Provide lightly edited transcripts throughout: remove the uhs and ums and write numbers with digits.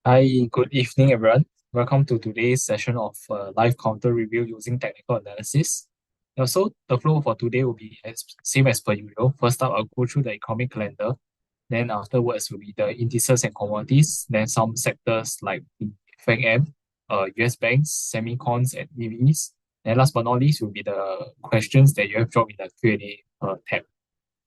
Hi, good evening, everyone. Welcome to today's session of live counter review using technical analysis. So the flow for today will be same as per usual. First up, I'll go through the economic calendar. Then afterwards will be the indices and commodities. Then some sectors like FAANGM, US banks, semicons, and EVs. And last but not least will be the questions that you have dropped in the Q&A tab.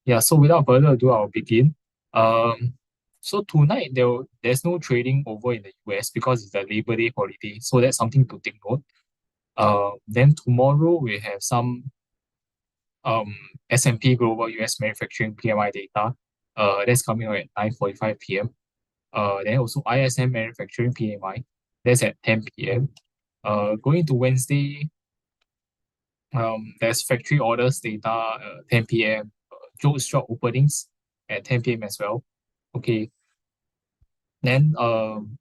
Yeah, so without further ado, I'll begin. Um, so tonight there's no trading over in the US because it's a Labor Day holiday, so that's something to take note. Then tomorrow we have some um S&P Global US Manufacturing PMI data. That's coming out at 9:45 p.m. Then also ISM Manufacturing PMI, that's at 10 p.m. Going to Wednesday, there's factory orders data 10 p.m. Jones shop openings at 10 p.m. as well. Okay. Then on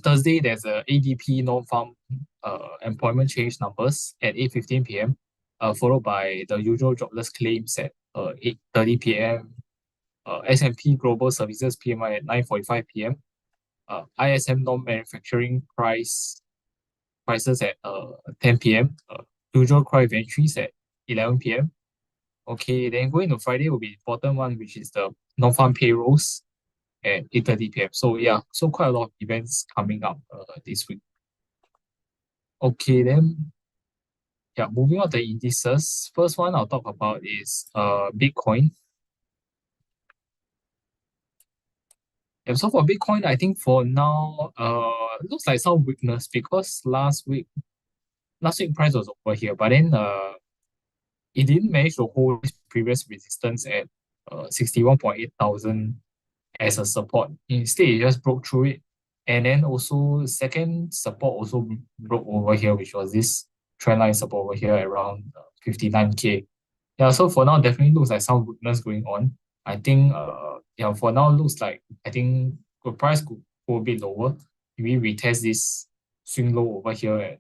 Thursday, there's a ADP non-farm employment change numbers at 8:15 p.m. Followed by the usual jobless claims at 8:30 p.m. S&P Global Services PMI at 9:45 p.m. ISM non-manufacturing prices at 10 p.m. Usual core inventories at 11 p.m. Okay, then going to Friday will be the important one, which is the non-farm payrolls at 8:30 p.m. So yeah, so quite a lot of events coming up this week. Okay, then yeah, moving on to the indices. First one I'll talk about is Bitcoin. And so for Bitcoin, I think for now, looks like some weakness because last week price was over here, but then it didn't manage to hold its previous resistance at 61.8 thousand as a support. Instead, it just broke through it. And then also second support also broke over here, which was this trendline support over here around 59K. Yeah, so for now, definitely looks like some weakness going on. I think yeah, for now looks like I think the price could go a bit lower. Maybe we retest this swing low over here at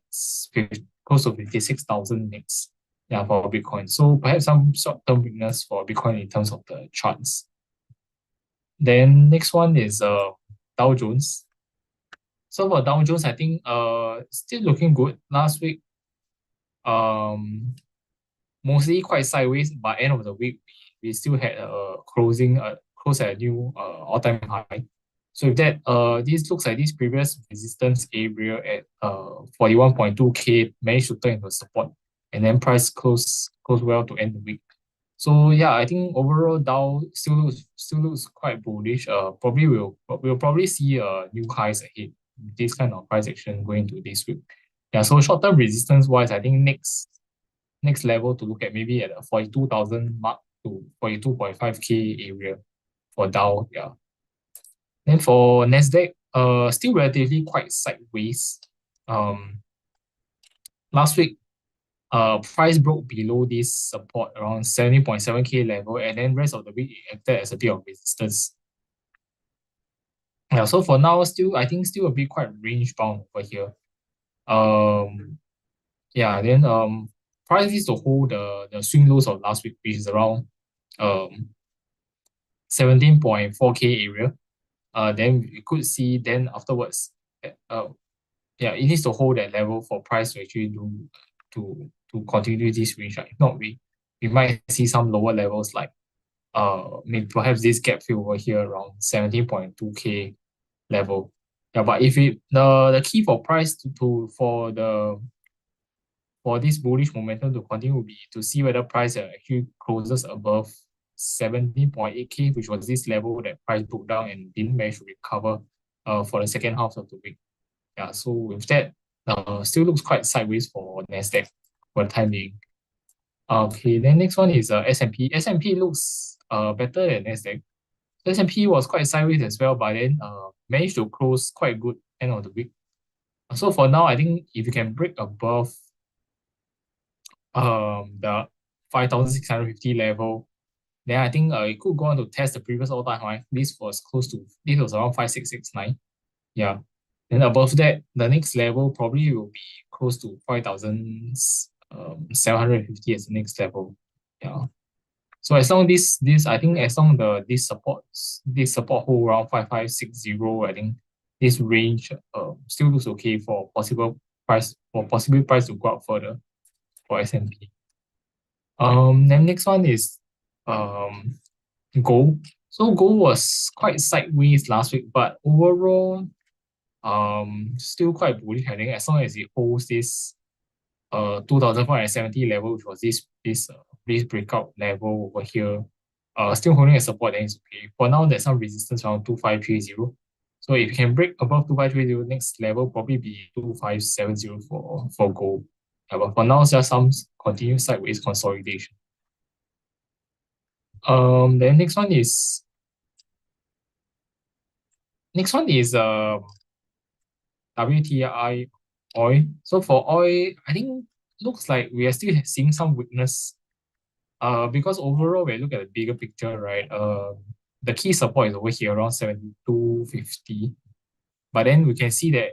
close to 56,000 next. Yeah, for Bitcoin. So perhaps some short-term weakness for Bitcoin in terms of the charts. Then next one is Dow Jones. So for Dow Jones, I think still looking good. Last week, um mostly quite sideways, but end of the week we still had a close at a new all-time high. So if that this looks like this previous resistance area at 41.2K managed to turn into support, and then price close well to end the week. So yeah, I think overall Dow still looks quite bullish. We'll probably see new highs ahead. This kind of price action going into this week. Yeah, so short term resistance wise, I think next level to look at maybe at a 42,000 mark to 42.5K area for Dow. Yeah. Then for Nasdaq, still relatively quite sideways. Last week, price broke below this support around 70.7K level, and then rest of the week it acted as a bit of resistance. Yeah, so for now, I think still a bit quite range bound over here. Yeah, then price needs to hold the swing lows of last week, which is around 17.4K area. Then we could see then afterwards, yeah, it needs to hold that level for price to actually do to continue this range. Right? If not, we might see some lower levels like maybe perhaps this gap fill over here around 17.2K level. Yeah, but if the key for price for this bullish momentum to continue will be to see whether price actually closes above 17.8K, which was this level that price broke down and didn't manage to recover for the second half of the week. Yeah, so with that, still looks quite sideways for Nasdaq for the time being. Okay, then next one is S&P. S&P looks better than Nasdaq. S&P was quite sideways as well, but then managed to close quite good end of the week. So for now, I think if you can break above the 5,650 level, then I think it could go on to test the previous all-time high. This was around 5,669. Yeah. Then above that, the next level probably will be close to 5,750 as the next level. Yeah. So as long I think as long this support hold around 5,560, I think this range still looks okay for possible price to go up further for S&P. Then next one is um gold. So gold was quite sideways last week, but overall still quite bullish, I think, as long as it holds this 2,470 level, which was this breakout level over here. Still holding a support, then it's okay. For now, there's some resistance around 2530. So if you can break above 2530, next level probably be 2570 for gold. But for now, it's just some continued sideways consolidation. Then next one is WTI oil. So for oil, I think looks like we are still seeing some weakness. Because overall, when you look at the bigger picture, right? The key support is over here around 72.50. But then we can see that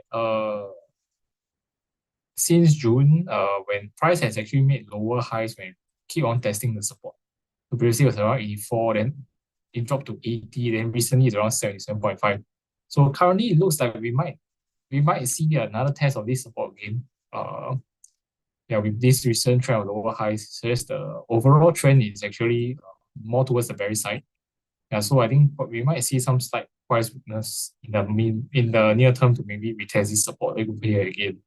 since June, when price has actually made lower highs when keep on testing the support. So previously it was around 84, then it dropped to 80, then recently it's around 77.5. So currently it looks like we might see another test of this support again. With this recent trend of lower highs, suggests the overall trend is actually more towards the bearish side. So I think we might see some slight price weakness in the near term to maybe retest this support over here again.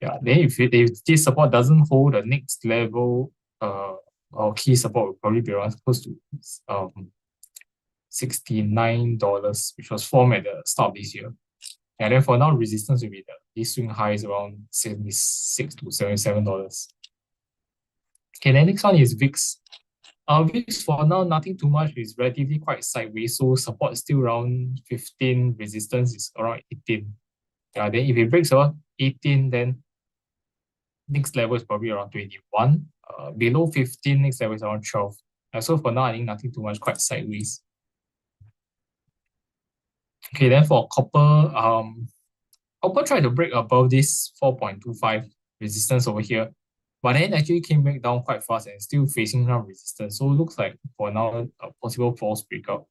Then if this support doesn't hold, the next level or key support will probably be around close to $69, which was formed at the start of this year. And then for now, resistance will be these swing highs around $76 to $77. Okay, then next one is VIX. VIX for now, nothing too much. It's relatively quite sideways. So support is still around 15, resistance is around 18. Then if it breaks around 18, then next level is probably around 21. Below 15, next level is around 12. So for now, I think nothing too much, quite sideways. Okay, then for copper, copper tried to break above this 4.25 resistance over here, but then actually came back down quite fast and still facing some resistance. So it looks like for now a possible false breakout.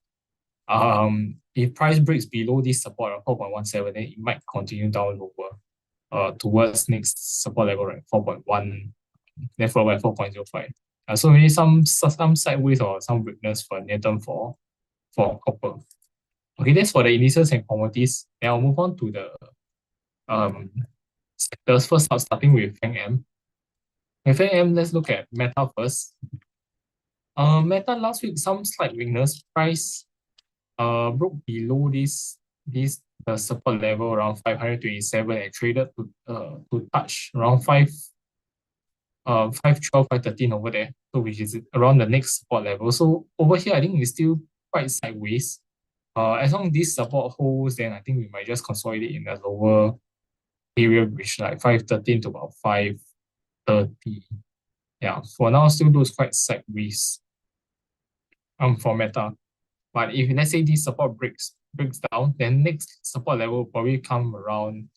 If price breaks below this support of 4.17, then it might continue down lower towards next support level, right? 4.1, then followed by 4.05. So maybe some sideways or some weakness for near term for copper. Okay, that's for the indices and commodities. Then I'll move on to the sectors. First, starting with FAANGM. With FAANGM, let's look at Meta first. Meta last week, some slight weakness. Price broke below the support level around 527 and traded to touch around 512, 513 over there. So which is around the next support level. So over here, I think it's still quite sideways. As long as this support holds, then I think we might just consolidate in the lower area, which like 513 to about 530. For now, still looks quite sideways for Meta. But if let's say this support breaks down, then next support level will probably come around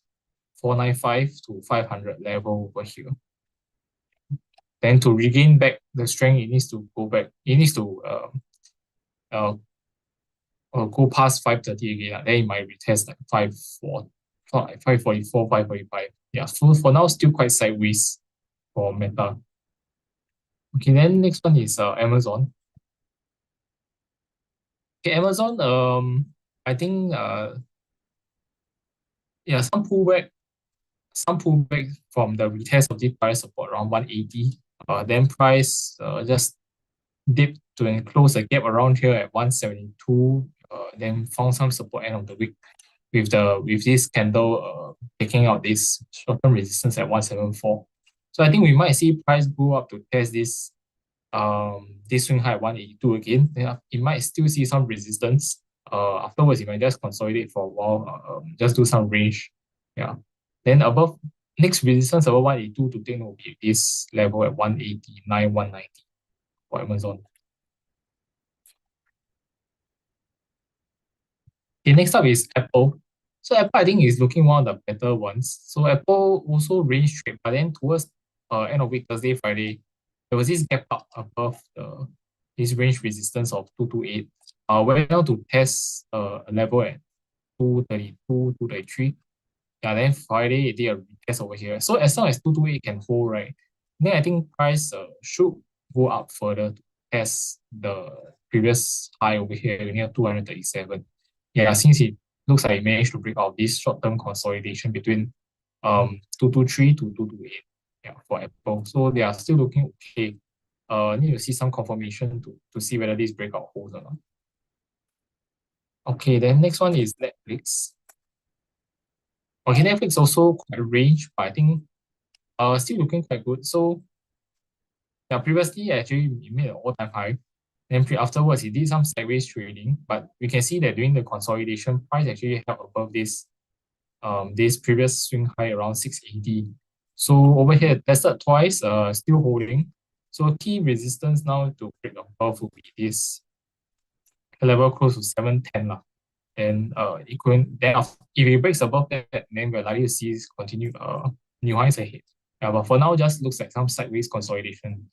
495 to 500 level over here. Then to regain back the strength, it needs to go back. It needs to go past 530 again. Then it might retest like 544, 545. So for now, still quite sideways for Meta. Okay, then next one is Amazon. Okay, Amazon, I think some pullback from the retest of this price support around 180. Then price just dipped to and close a gap around here at 172. Then found some support end of the week with this candle taking out this short-term resistance at 174. So I think we might see price go up to test this swing high at 182 again. Then it might still see some resistance. Afterwards, it might just consolidate for a while, just do some range. Then above next resistance above 182 to take will be this level at 189, 190 for Amazon. Okay, next up is Apple. So Apple, I think, is looking one of the better ones. So Apple also range trade, but then towards end of week, Thursday, Friday, there was this gap up above this range resistance of 228. Went down to test a level at 232, 233. Yeah, then Friday it did a retest over here. So as long as 228 can hold, right, then I think price should go up further to test the previous high over here near 237. Yeah, since it looks like it managed to break out this short-term consolidation between 223 to 228. Yeah, for Apple. So they are still looking okay. Need to see some confirmation to see whether this breakout holds or not. Okay, then next one is Netflix. Okay, Netflix also quite range, but I think still looking quite good. So yeah, previously actually it made an all-time high. Then afterwards it did some sideways trading, but we can see that during the consolidation, price actually held above this previous swing high around 680. So over here it tested twice, still holding. So key resistance now to break above will be this level close to 710 lah. And if it breaks above that, then we're likely to see continue new highs ahead. Yeah, but for now, just looks like some sideways consolidation.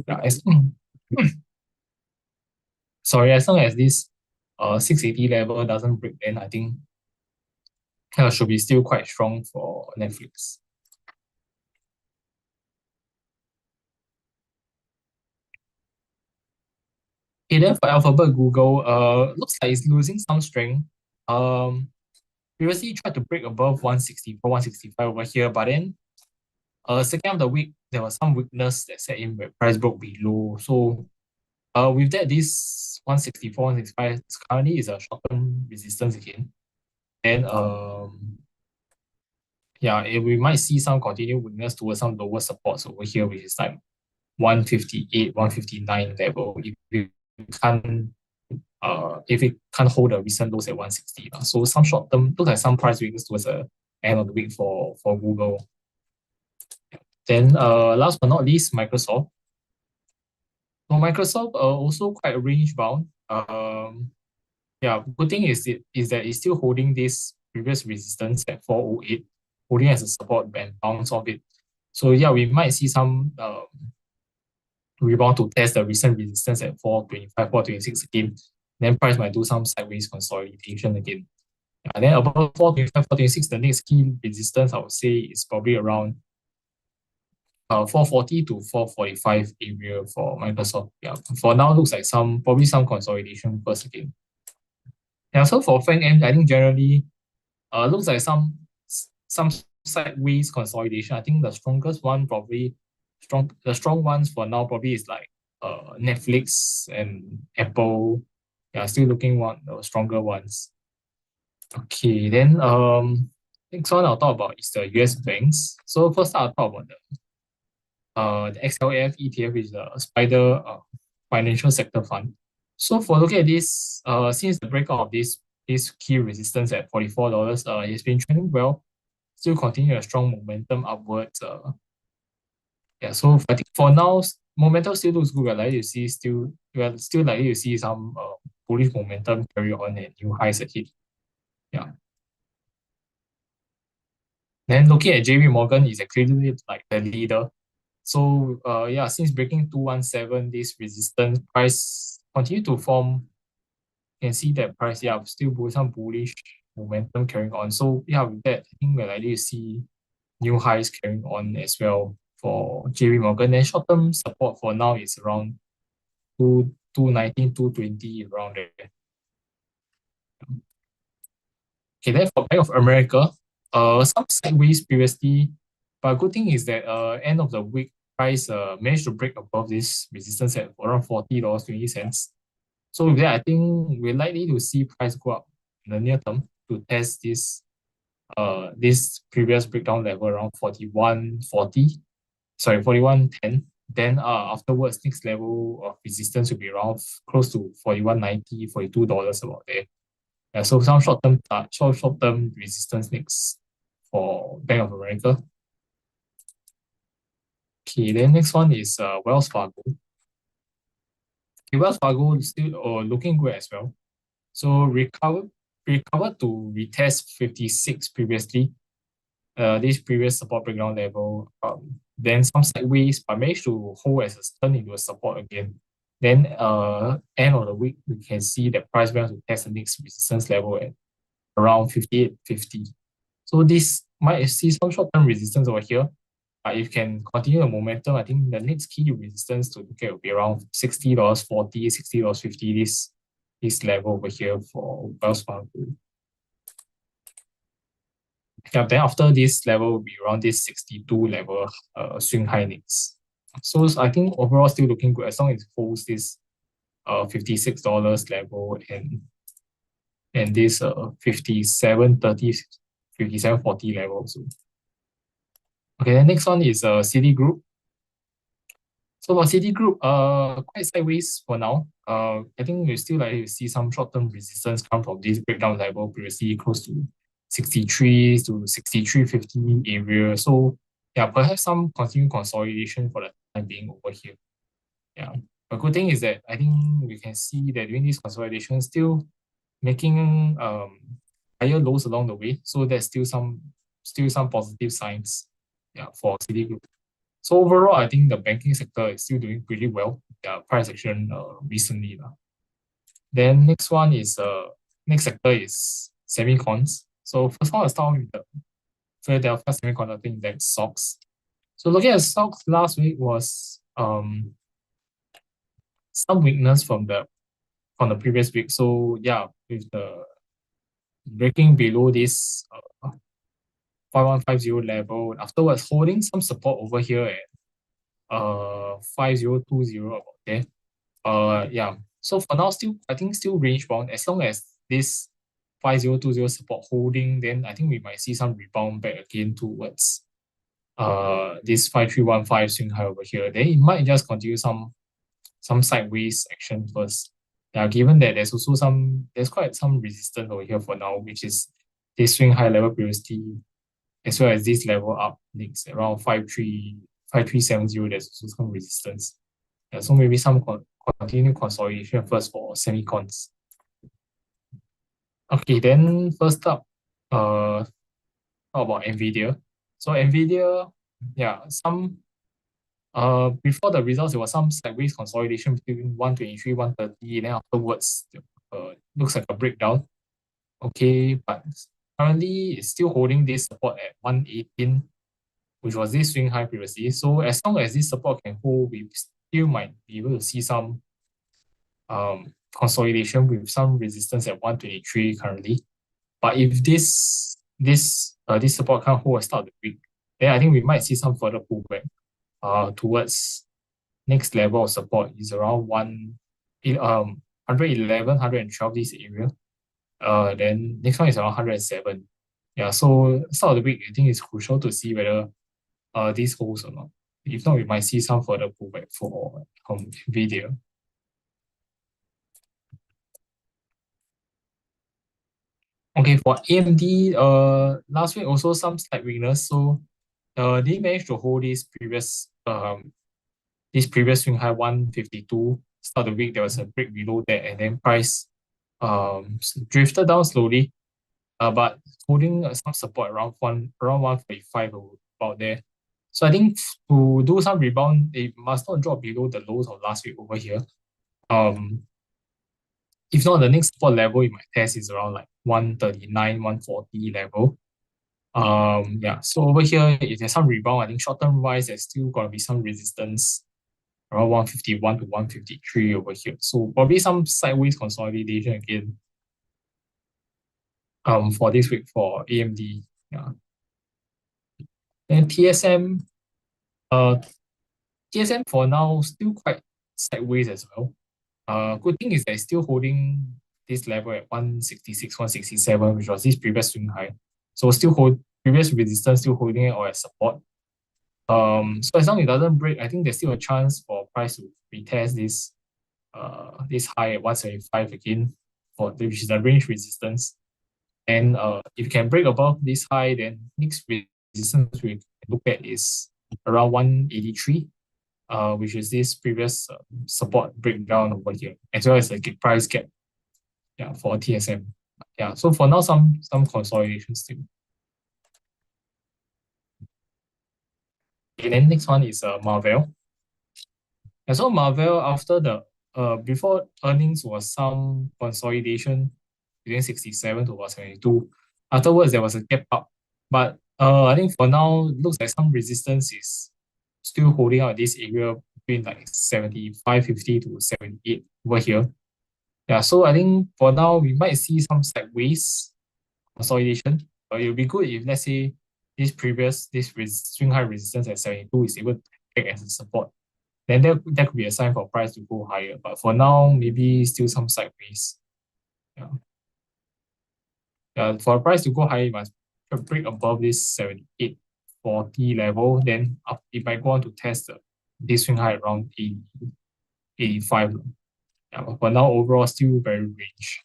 Yeah, sorry, as long as this 680 level doesn't break, then I think should be still quite strong for Netflix. Okay, then for Alphabet, Google, looks like it's losing some strength. Um, Previously tried to break above 164, 165 over here, but then second of the week, there was some weakness that set in where price broke below. So with that, this 164, 165 currently is a short-term resistance again. And yeah, we might see some continued weakness towards some lower supports over here, which is like 158, 159 level. If it can't hold the recent lows at 160. So some short-term, looks like some price weakness towards the end of the week for Google. Then last but not least, Microsoft. So Microsoft also quite range bound. Yeah, good thing is that it's still holding this previous resistance at 408, holding as a support and bounce off it. So yeah, we might see some rebound to test the recent resistance at 425, 426 again. Then price might do some sideways consolidation again. And then above 425, 426, the next key resistance I would say is probably around 440 to 445 area for Microsoft. Yeah, for now looks like probably some consolidation first again. Yeah, so for FAANGM, I think generally looks like some sideways consolidation. I think the strongest one probably the strong ones for now probably is like Netflix and Apple. Yeah, still looking one the stronger ones. Okay, then next one I'll talk about is the US banks. So first I'll talk about the XLF ETF is the Spider Financial Sector Fund. So for looking at this, since the breakout of this key resistance at $44, it's been trending well, still continue a strong momentum upwards. Yeah, so I think for now, momentum still looks good. We're still likely to see some bullish momentum carry on at new highs ahead. Yeah. Then looking at JP Morgan is clearly like the leader. So yeah, since breaking 217, this resistance price continue to form. You can see that price, yeah, still some bullish momentum carrying on. So yeah, with that, I think we're likely to see new highs carrying on as well for JP Morgan. Then short-term support for now is around 219, 220 around there. Okay, then for Bank of America, some sideways previously, but good thing is that end of the week price managed to break above this resistance at around $40.20. So with that, I think we're likely to see price go up in the near term to test this previous breakdown level around 41.40, sorry, 41.10. Then afterwards, next level of resistance will be around close to 41.90, $42 about there. Yeah, so some short-term resistance next for Bank of America. Okay, then next one is Wells Fargo. Okay, Wells Fargo is still looking good as well. So recovered to retest 56 previously. This previous support breakdown level. Then some sideways, but managed to hold as a turn into a support again. Then end of the week, we can see that price went to test the next resistance level at around 58.50. So this might see some short-term resistance over here. But if you can continue the momentum, I think the next key resistance to look at will be around $60.40, $60.50, this level over here for Wells Fargo. Yeah, then after this level will be around this 62 level swing high next. So I think overall still looking good as long as it holds this $56 level and this 57.30, 57.40 level. So okay, the next one is Citigroup. So for Citigroup, quite sideways for now. I think we still like to see some short-term resistance come from this breakdown level previously close to 63 to 63.50 area. So yeah, perhaps some continued consolidation for the time being over here. Yeah. A good thing is that I think we can see that during this consolidation still making higher lows along the way. So there's still some positive signs, yeah, for Citigroup. So overall, I think the banking sector is still doing pretty well. Yeah, price action recently lah. Then next sector is semicons. So first one, I'll start with the Philadelphia Semiconductor Index (SOX). So looking at SOX last week was some weakness from the previous week. So yeah, with the breaking below this 5150 level, afterwards holding some support over here at 5020 about there. Yeah. So for now, I think still range bound. As long as this 5020 support holding, then I think we might see some rebound back again towards this 5315 swing high over here. Then it might just continue some sideways action first. Yeah, given that there's quite some resistance over here for now, which is this swing high level previously, as well as this level up next around 5370. There's also some resistance. Yeah, so maybe some continued consolidation first for semicons. Okay, then first up, how about Nvidia? So Nvidia, yeah, before the results, there was some sideways consolidation between 123, 130, then afterwards, looks like a breakdown. Okay, but currently it's still holding this support at 118, which was this swing high previously. So as long as this support can hold, we still might be able to see some consolidation with some resistance at 123 currently. But if this support can't hold at start of the week, then I think we might see some further pullback towards next level of support is around 111, 112 this area. Then next one is around 107. Yeah, so start of the week, I think it's crucial to see whether this holds or not. If not, we might see some further pullback for Nvidia. Okay, for AMD, last week also some slight weakness. So they managed to hold this previous swing high 152. Start of the week there was a break below that, and then price drifted down slowly, but holding some support around 145 or about there. So I think to do some rebound, it must not drop below the lows of last week over here. If not, the next support level it might test is around like 139, 140 level. Yeah, so over here, if there's some rebound, I think short-term wise, there's still gonna be some resistance around 151 to 153 over here. So probably some sideways consolidation again for this week for AMD. Yeah. Then TSM for now still quite sideways as well. Good thing is that it's still holding this level at 166, 167, which was this previous swing high. So still hold previous resistance, still holding it or as support. So as long as it doesn't break, I think there's still a chance for price to retest this high at 175 again, which is the range resistance. And if you can break above this high, then next resistance we can look at is around 183, which is this previous support breakdown over here, as well as the price gap. Yeah, for TSM. Yeah, so for now, some consolidation still. And then next one is Marvell. And so Marvell, after the before earnings was some consolidation between 67 to about 72. Afterwards, there was a gap up. But I think for now, looks like some resistance is still holding out this area between like 75.50 to 78 over here. Yeah, so I think for now, we might see some sideways consolidation. It'll be good if, let's say, swing high resistance at 72 is able to act as a support. Then that could be a sign for price to go higher. But for now, maybe still some sideways. Yeah. For the price to go higher, you must break above this 78.40 level. Then it might go on to test this swing high around 80, 85. Yeah, but for now, overall, still very range.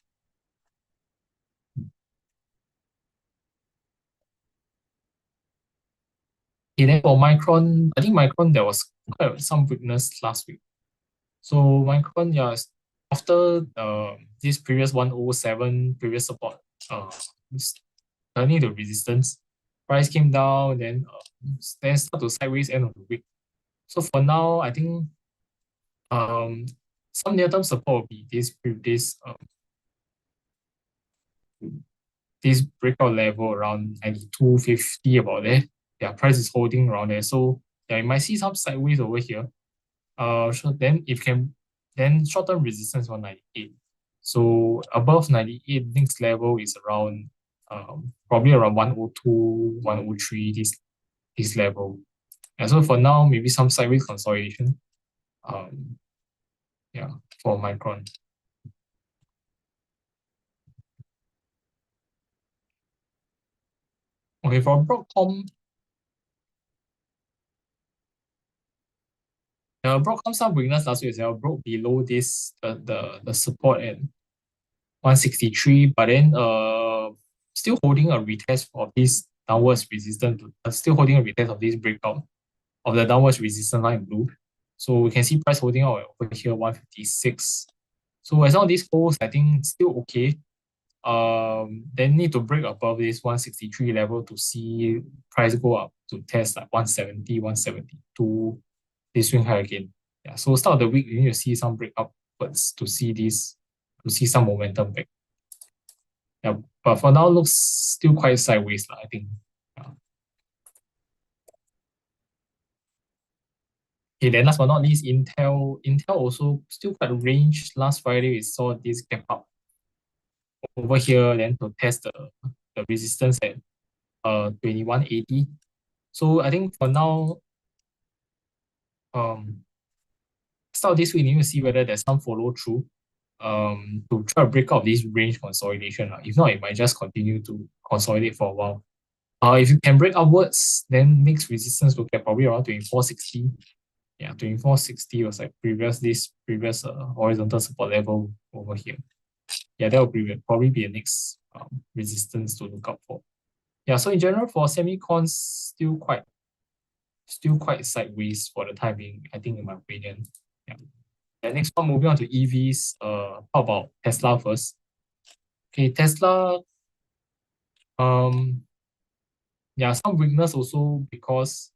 Okay, then for Micron, I think Micron, there was quite some weakness last week. So Micron, yeah, after this previous 107 previous support, turning to resistance, price came down, then start to sideways end of the week. So for now, I think some near-term support will be this breakout level around 92.50 about there. Yeah, price is holding around there. So yeah, you might see some sideways over here. Then short-term resistance 198. So above 98, next level is around probably around 102, 103, this level. And so for now, maybe some sideways consolidation. Yeah, for Micron. Okay, for Broadcom some weakness last week as well, broke below the support at 163, but then still holding a retest of this downwards resistance, still holding a retest of this breakout of the downwards resistance line in blue. So we can see price holding out over here 156. So as long as this holds, I think still okay. Then need to break above this 163 level to see price go up to test like 170, 172, this swing high again. Yeah, so start of the week, you need to see some break upwards to see some momentum back. Yeah, but for now, looks still quite sideways, I think. Yeah. Okay, then last but not least, Intel. Intel also still quite range. Last Friday, we saw this gap up over here, then to test the resistance at 2180. So I think for now, start this week, we need to see whether there's some follow through to try to break out this range consolidation. If not, it might just continue to consolidate for a while. If you can break upwards, then next resistance will get probably around 2460. Yeah, 2460 was like previous horizontal support level over here. Yeah, that will probably be a next resistance to look out for. Yeah, so in general for semicons, still quite sideways for the time being, I think, in my opinion. Yeah. The next one, moving on to EVs. How about Tesla first? Okay, Tesla, yeah, some weakness also because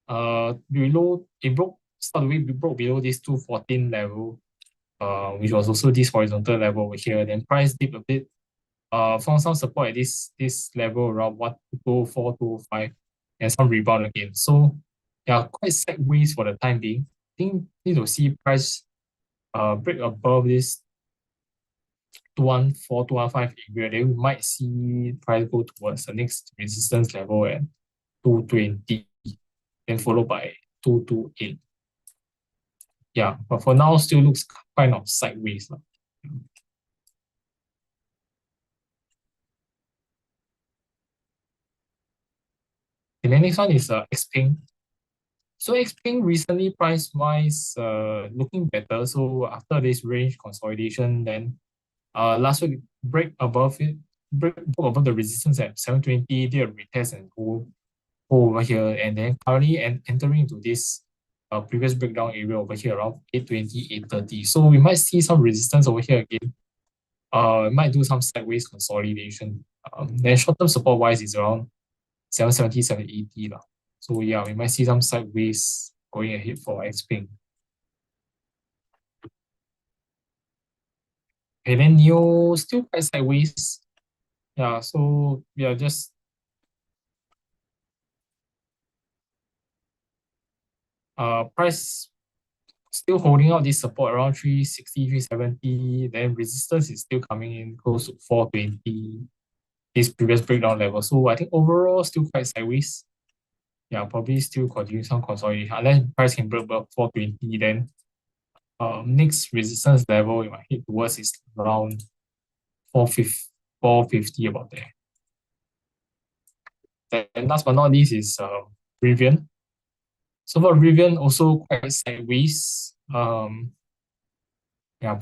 below it broke start the week we broke below this 214 level, which was also this horizontal level over here. Then price dipped a bit, found some support at this level around 204, 205, and some rebound again. So yeah, quite sideways for the time being. I think need to see price break above this 214, 215 area, then we might see price go towards the next resistance level at 220, then followed by 228. Yeah, but for now, still looks kind of sideways. And then next one is Xpeng. So Xpeng recently price-wise looking better. So after this range consolidation, then last week break above the resistance at 720, did a retest and go over here, and then currently entering into this previous breakdown area over here around 820, 830. So we might see some resistance over here again. It might do some sideways consolidation. Then short-term support-wise is around 770, 780 lah. So yeah, we might see some sideways going ahead for Xpeng. And then NEO still quite sideways. Yeah, so yeah, just price still holding out this support around 360, 370. Then resistance is still coming in close to 420, this previous breakdown level. So I think overall still quite sideways. Yeah, probably still continue some consolidation. Unless price can break above 420, then next resistance level you might hit towards is around 450, 450 about there. Then last but not least is Rivian. So for Rivian also quite sideways. Yeah,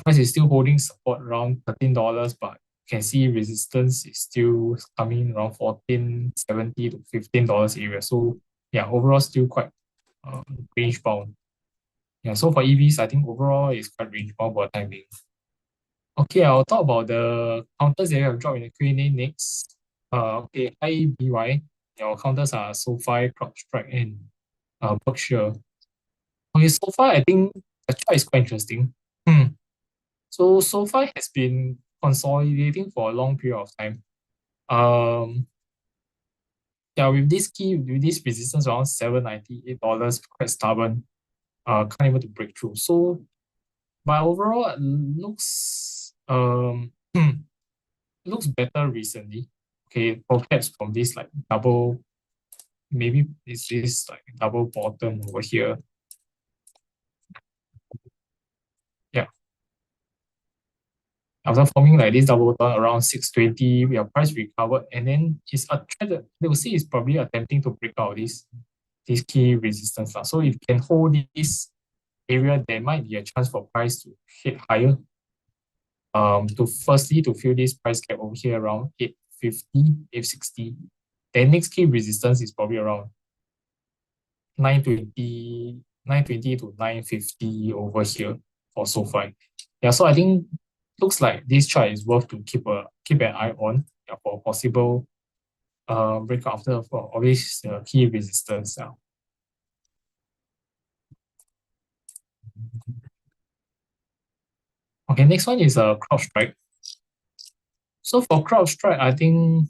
price is still holding support around $13, but you can see resistance is still coming around 14.70 to $15 area. So yeah, overall still quite range bound. Yeah, so for EVs, I think overall it's quite range bound for the time being. Okay, I'll talk about the counters that we have dropped in the Q&A next. Okay, hi BY. Your counters are SoFi, CrowdStrike, and Berkshire. Okay, so far I think the chart is quite interesting. So SoFi has been consolidating for a long period of time. Um, yeah, with this resistance around $798, quite stubborn. Can't able to break through. So, but overall, it looks better recently. Okay, perhaps from this like double, maybe it's this like double bottom over here. Yeah, after forming like this double bottom around 620, we have price recovered, and then it's a trend that they will see is probably attempting to break out this key resistance. So if you can hold this area, there might be a chance for price to hit higher. To firstly to fill this price gap over here around 850, 860. Then next key resistance is probably around 920, 920 to 950 over here for SoFi. Yeah, so I think looks like this chart is worth to keep an eye on, yeah, for possible breakout after for always key resistance. Okay, next one is CrowdStrike. So for CrowdStrike, I think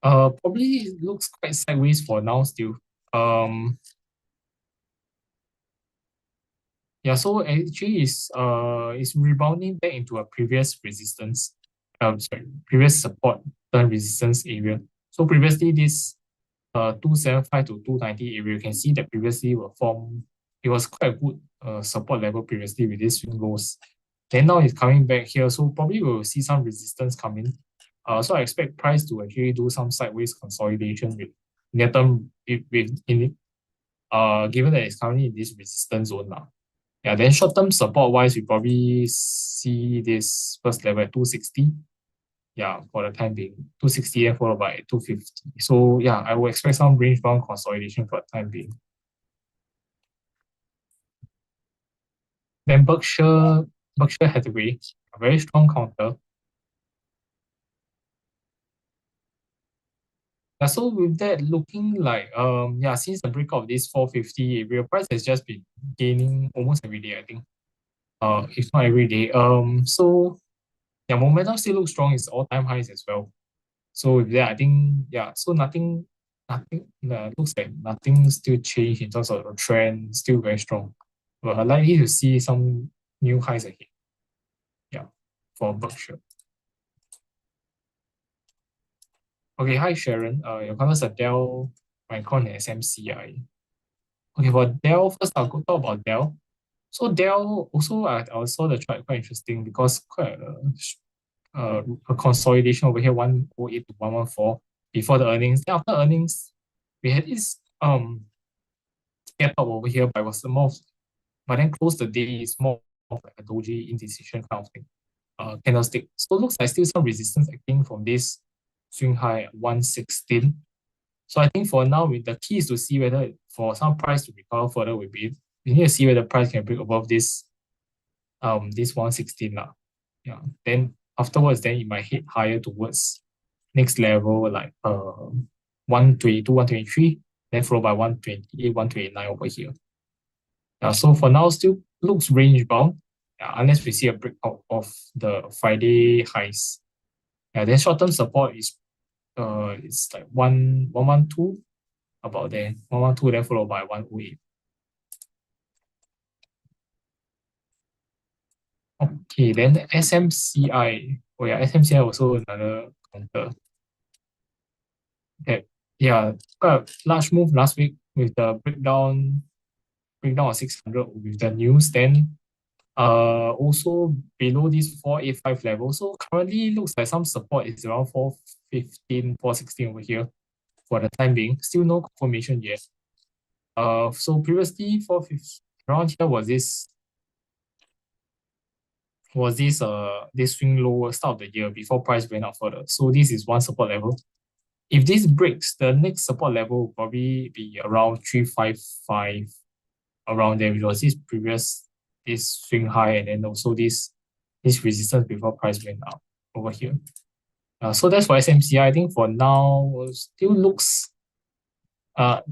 probably looks quite sideways for now still. Um, yeah, so actually is rebounding back into a previous resistance, sorry, previous support turn resistance area. So previously this 275 to 290 area, you can see that previously were formed. It was quite a good support level previously with these swing lows. Then now it's coming back here, so probably we'll see some resistance coming. So I expect price to actually do some sideways consolidation with near term with in it. Given that it's currently in this resistance zone now. Yeah, then short term support wise, we probably see this first level at 260. Yeah, for the time being, 260 and followed by 250. So yeah, I will expect some range bound consolidation for the time being. Then Berkshire Hathaway, a very strong counter. Yeah, so with that looking like yeah, since the breakout of this 450 area, price has just been gaining almost every day, I think. If not every day. So yeah, momentum still looks strong, it's all-time highs as well. So with that, I think yeah, so nothing looks like nothing still changed in terms of the trend, still very strong. But I'm likely to see some new highs ahead. Yeah, for Berkshire. Okay, hi Sharon. Your comments are Dell, Micron, and SMCI. Okay, for Dell, first I'll go talk about Dell. So Dell also I saw the chart quite interesting because quite a consolidation over here 108 to 114 before the earnings. Then after earnings, we had this gap up over here, but it was more but then close the day is more of like a doji indecision kind of thing. Candlestick. So it looks like still some resistance acting from this swing high at 116. So I think for now, with the key is to see whether for some price to recover further will be we need to see whether the price can break above this 116 lah. Yeah. Then afterwards, then it might hit higher towards next level like 122, 123, then followed by 128, 129 over here. So for now, still looks range bound. unless we see a breakout of the Friday highs. Yeah, then short-term support is it's like 112 about there. 112 then followed by 108. Okay, then the SMCI. Oh yeah, SMCI also another counter. That yeah, quite a large move last week with the breakdown of 600 with the news. Then also below this 485 level. So currently looks like some support is around 415, 416 over here for the time being. Still no confirmation yet. So previously 450 around here this swing lower start of the year before price went up further. So this is one support level. If this breaks, the next support level will probably be around 355 around there, which was this swing high, and then also this resistance before price went up over here. So that's for SMCI. I think for now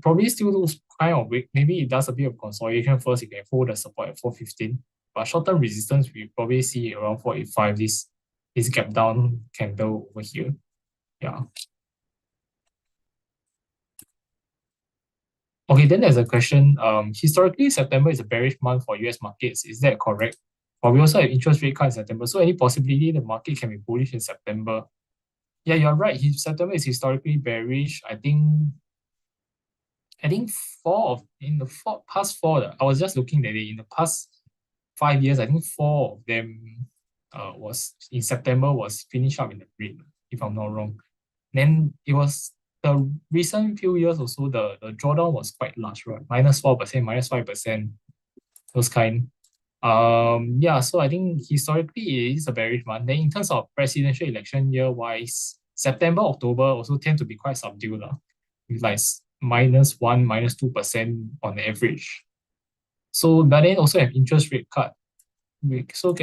probably still looks kind of weak. Maybe it does a bit of consolidation first. It can hold the support at 415. But short-term resistance, we probably see around 485, this gap down candle over here. Yeah. Okay, then there's a question. Historically, September is a bearish month for US markets. Is that correct? But we also have interest rate cut in September. So any possibility the market can be bullish in September? Yeah, you're right. September is historically bearish. I think past four, I was just looking at it in the past 5 years. I think four of them was in September was finished up in the green, if I'm not wrong. Then it was the recent few years also the drawdown was quite large, right? -4%, -5%, those kind. Yeah, so I think historically it is a bearish month. Then in terms of presidential election year wise, September, October also tend to be quite subdued, with like -1, -2% on average. So, but then also have interest rate cut. So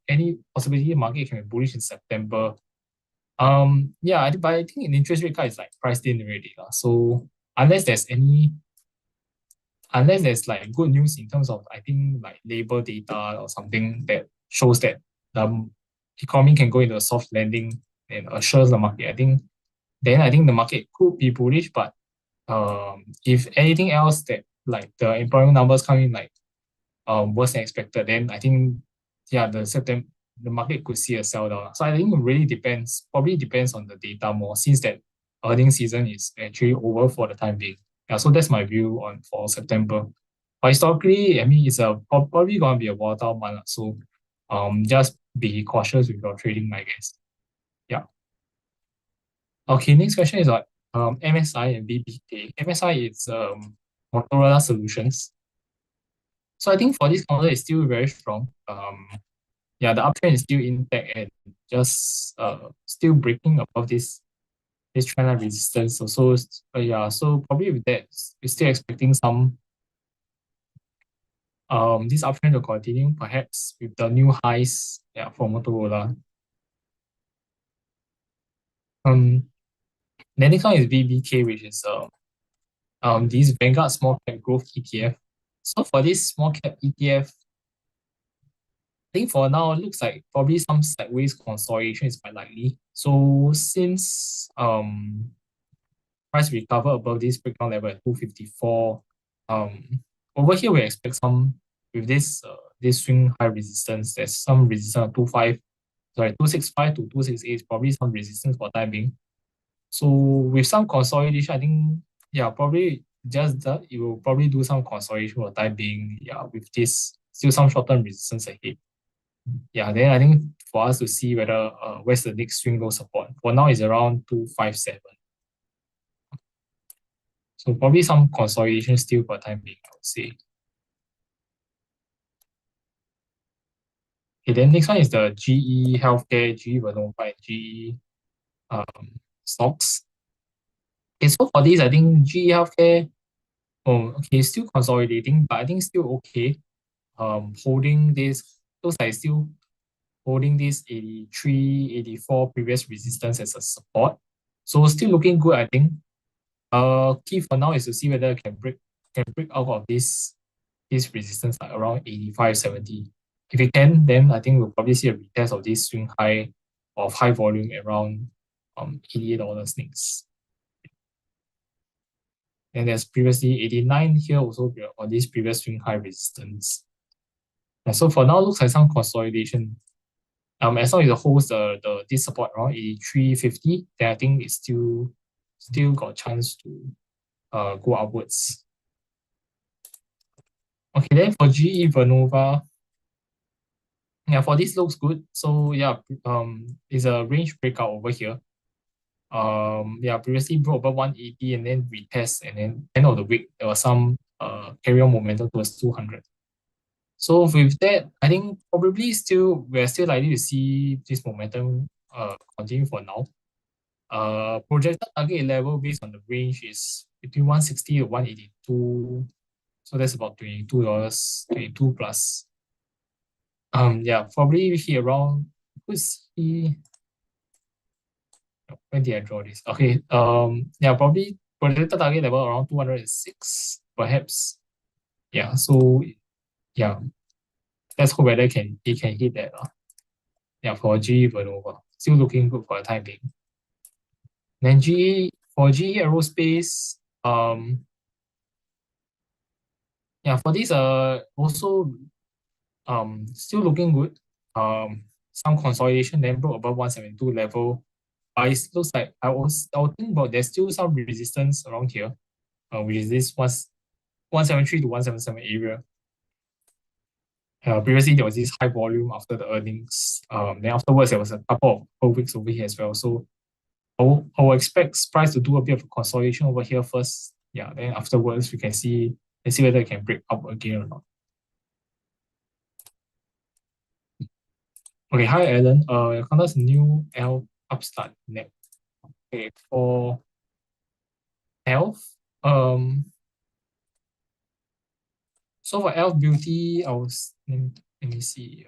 any possibility market can be bullish in September. Yeah, but I think an interest rate cut is like priced in already. So unless there's like good news in terms of I think like labor data or something that shows that the economy can go into a soft landing and assures the market, I think the market could be bullish. But if anything else that like the employment numbers come in like worse than expected, then I think yeah the market could see a sell down. So I think it really probably depends on the data more since that earnings season is actually over for the time being. Yeah, so that's my view on for September. But historically, I mean, it's probably going to be a volatile month. So just be cautious with your trading, I guess. Yeah. Okay, next question is about MSI and BBK. MSI is Motorola Solutions. So I think for this counter, it's still very strong. Yeah, the uptrend is still intact and just still breaking above this trend line resistance. So yeah, so probably with that, we're still expecting some this uptrend to continue, perhaps with the new highs, yeah, for Motorola. The next one is VBK, which is this Vanguard Small Cap Growth ETF. So for this small cap ETF, I think for now, it looks like probably some sideways consolidation is quite likely. So since price recover above this breakdown level at 254, over here we expect some with this swing high resistance. There's some resistance at 265 to 268 probably some resistance for time being. So with some consolidation, I think yeah, probably just that it will probably do some consolidation for time being. Yeah, with this still some short-term resistance ahead. Yeah, then I think for us to see whether where's the next swing low support. For now is around 257. So probably some consolidation still for time being, I would say. Okay, then next one is the GE Healthcare, GE Vernova, and GE stocks. Okay, so for this, I think GE Healthcare, okay, still consolidating, but I think still okay. Holding this, looks like still holding this 83, 84 previous resistance as a support. So still looking good, I think. Key for now is to see whether it can break out of this resistance like around 85, 70. If it can, then I think we'll probably see a retest of this swing high of high volume around $88 next. And there's previously 89 here also on this previous swing high resistance. And so for now, looks like some consolidation. As long as it holds this support around 83.50, then I think it's still got a chance to go upwards. Okay, then for GE Vernova, yeah, for this looks good. So yeah, it's a range breakout over here. Yeah, previously broke above 180 and then retest, and then end of the week there was some carry on momentum towards 200. So with that, I think probably we're still likely to see this momentum continue for now. Projected target level based on the range is between 160 to 182. So that's about $22, 22 plus. Yeah, probably here around, could see, when did I draw this? Okay, yeah, probably projected target level around 206, perhaps. Yeah, so yeah, let's hope whether it can hit that. Yeah, for GE Vernova, still looking good for the time being. Then for GE Aerospace, yeah, for this also still looking good. Some consolidation then broke above 172 level. It looks like I was thinking about there's still some resistance around here, which is this 173 to 177 area. Previously there was this high volume after the earnings. Then afterwards there was a couple of weeks over here as well. So I will expect price to do a bit of a consolidation over here first. Yeah, then afterwards we can see whether it can break up again or not. Okay, hi Alan. Your contact's new L upstart net. Okay, for health, so for Elf Beauty, let me see.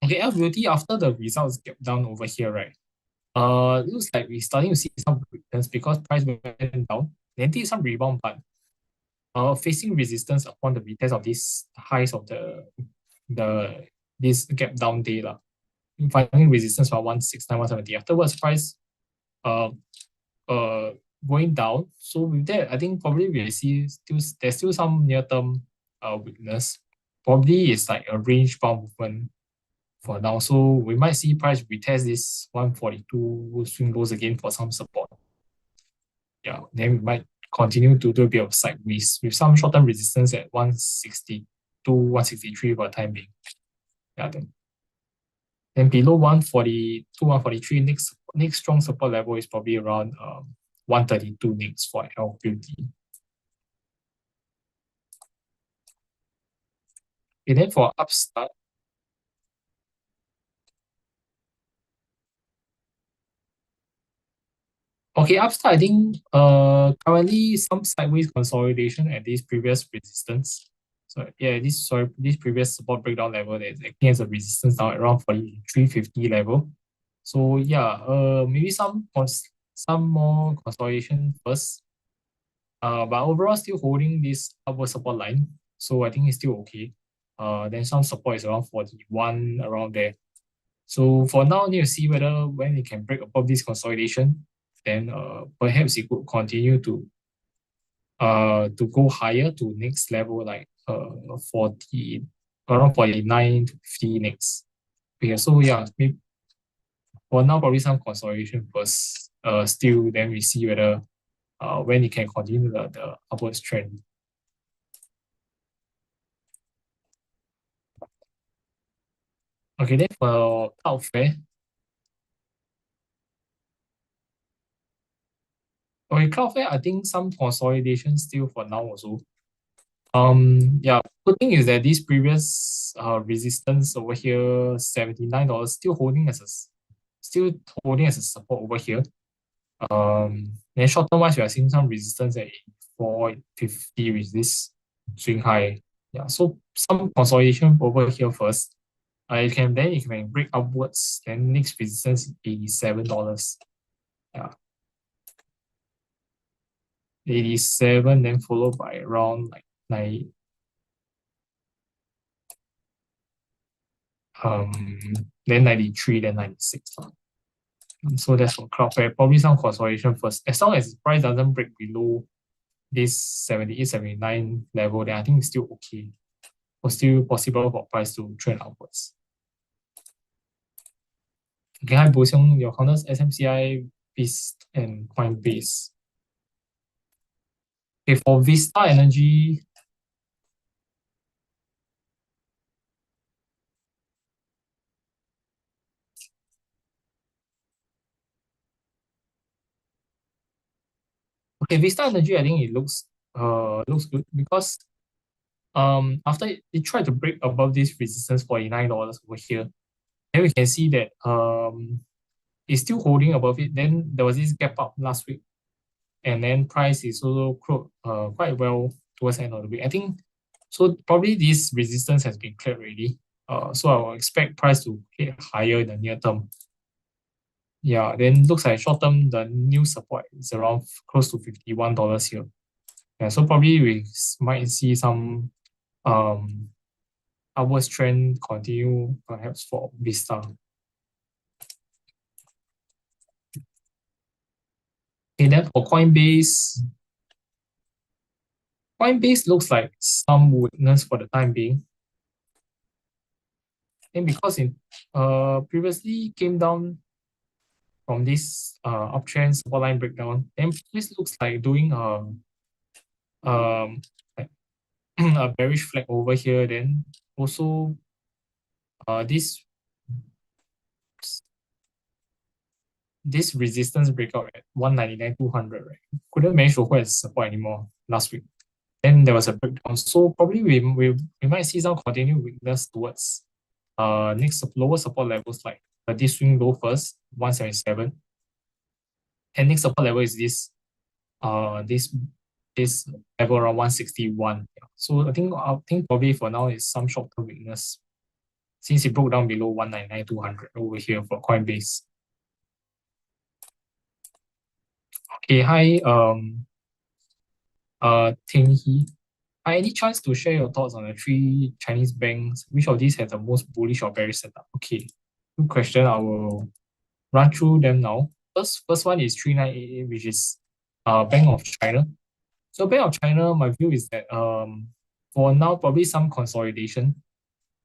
Okay, Elf Beauty, after the results get down over here, right? Looks like we're starting to see some weakness because price went down, then did some rebound, but facing resistance upon the retest of these highs of this gap down day lah. Finding resistance for 169, 170. Afterwards, price uh uh going down. So with that, I think probably we see there's still some near term weakness. Probably it's like a range bound movement for now. So we might see price retest this 142 swing lows again for some support. Yeah, then we might continue to do a bit of sideways with some short term resistance at 162, 163 for the time being. Yeah, then below 142, 143, next strong support level is probably around 132 next for Health Beauty. And then for Upstart, okay, Upstart, I think currently some sideways consolidation at this previous resistance. So yeah, this previous support breakdown level that is acting as a resistance now around 43.50 level. So yeah, maybe some more consolidation first. But overall still holding this upward support line. So I think it's still okay. Then some support is around 41 around there. So for now, need to see whether when it can break above this consolidation, then perhaps it could continue to go higher to next level like 40 around 49 to 50 next. Okay, so yeah, maybe for now probably some consolidation first. Still then we see whether when it can continue the upwards trend. Okay, then for Cloudflare. Okay, Cloudflare, I think some consolidation still for now also. Yeah, good thing is that this previous resistance over here, $79, still holding as a support over here. Then short term wise, we are seeing some resistance at 84.50 with this swing high. Yeah, so some consolidation over here first. It can break upwards. Then next resistance is $87. Yeah, 87, then followed by around like 9, um, then 93, then 96. So that's for Cloudflare. Probably some consolidation first. As long as price doesn't break below this 78, 79 level, then I think it's still okay. Or still possible for price to trend upwards. Okay, hi Bo Xiong, your counters SMCI, Beast, and Coinbase. Okay, for Vista Energy, okay, Vista Energy, I think it looks good because after it tried to break above this resistance $49 over here, then we can see that it's still holding above it. Then there was this gap up last week, and then price is also quite well towards the end of the week. I think so. Probably this resistance has been cleared already. So I will expect price to hit higher in the near term. Yeah, then looks like short term the new support is around close to $51 here. Yeah, so probably we might see some upwards trend continue perhaps for Vista. Okay, then for Coinbase looks like some weakness for the time being. And because it previously came down from this uptrend support line breakdown, then this looks like doing like a bearish flag over here. Then also this resistance breakout at 199, 200, right? Couldn't manage to hold as support anymore last week. Then there was a breakdown. So probably we might see some continued weakness towards next lower support levels like this swing low first, 177. And next support level is this level around 161. Yeah. So I think probably for now is some short-term weakness since it broke down below 199, 200 over here for Coinbase. Okay, hi, Ting He. Hi, any chance to share your thoughts on the three Chinese banks? Which of these has the most bullish or bearish setup? Okay, good question. I will run through them now. First one is 3988, which is Bank of China. So Bank of China, my view is that for now probably some consolidation.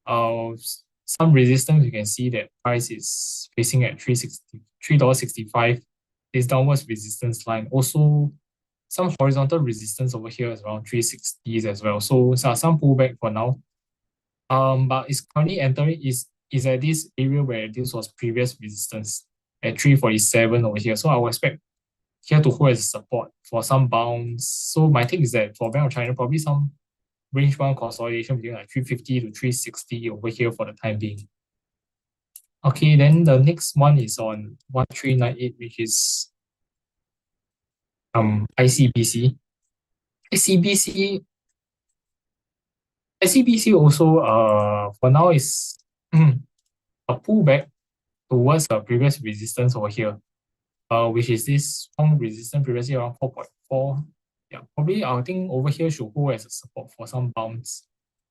Some resistance, you can see that price is facing at $3.65. This downwards resistance line. Also, some horizontal resistance over here is around 360s as well. So some pullback for now. But it's currently entering is at this area where this was previous resistance at 347 over here. So I will expect here to hold as support for some bounce. So my take is that for Bank of China, probably some range bound consolidation between like 350 to 360 over here for the time being. Okay, then the next one is on 1398, which is ICBC. ICBC ICBC also for now is a pullback towards the previous resistance over here, which is this strong resistance previously around 4.4. Yeah, probably I think over here should hold as a support for some bounce.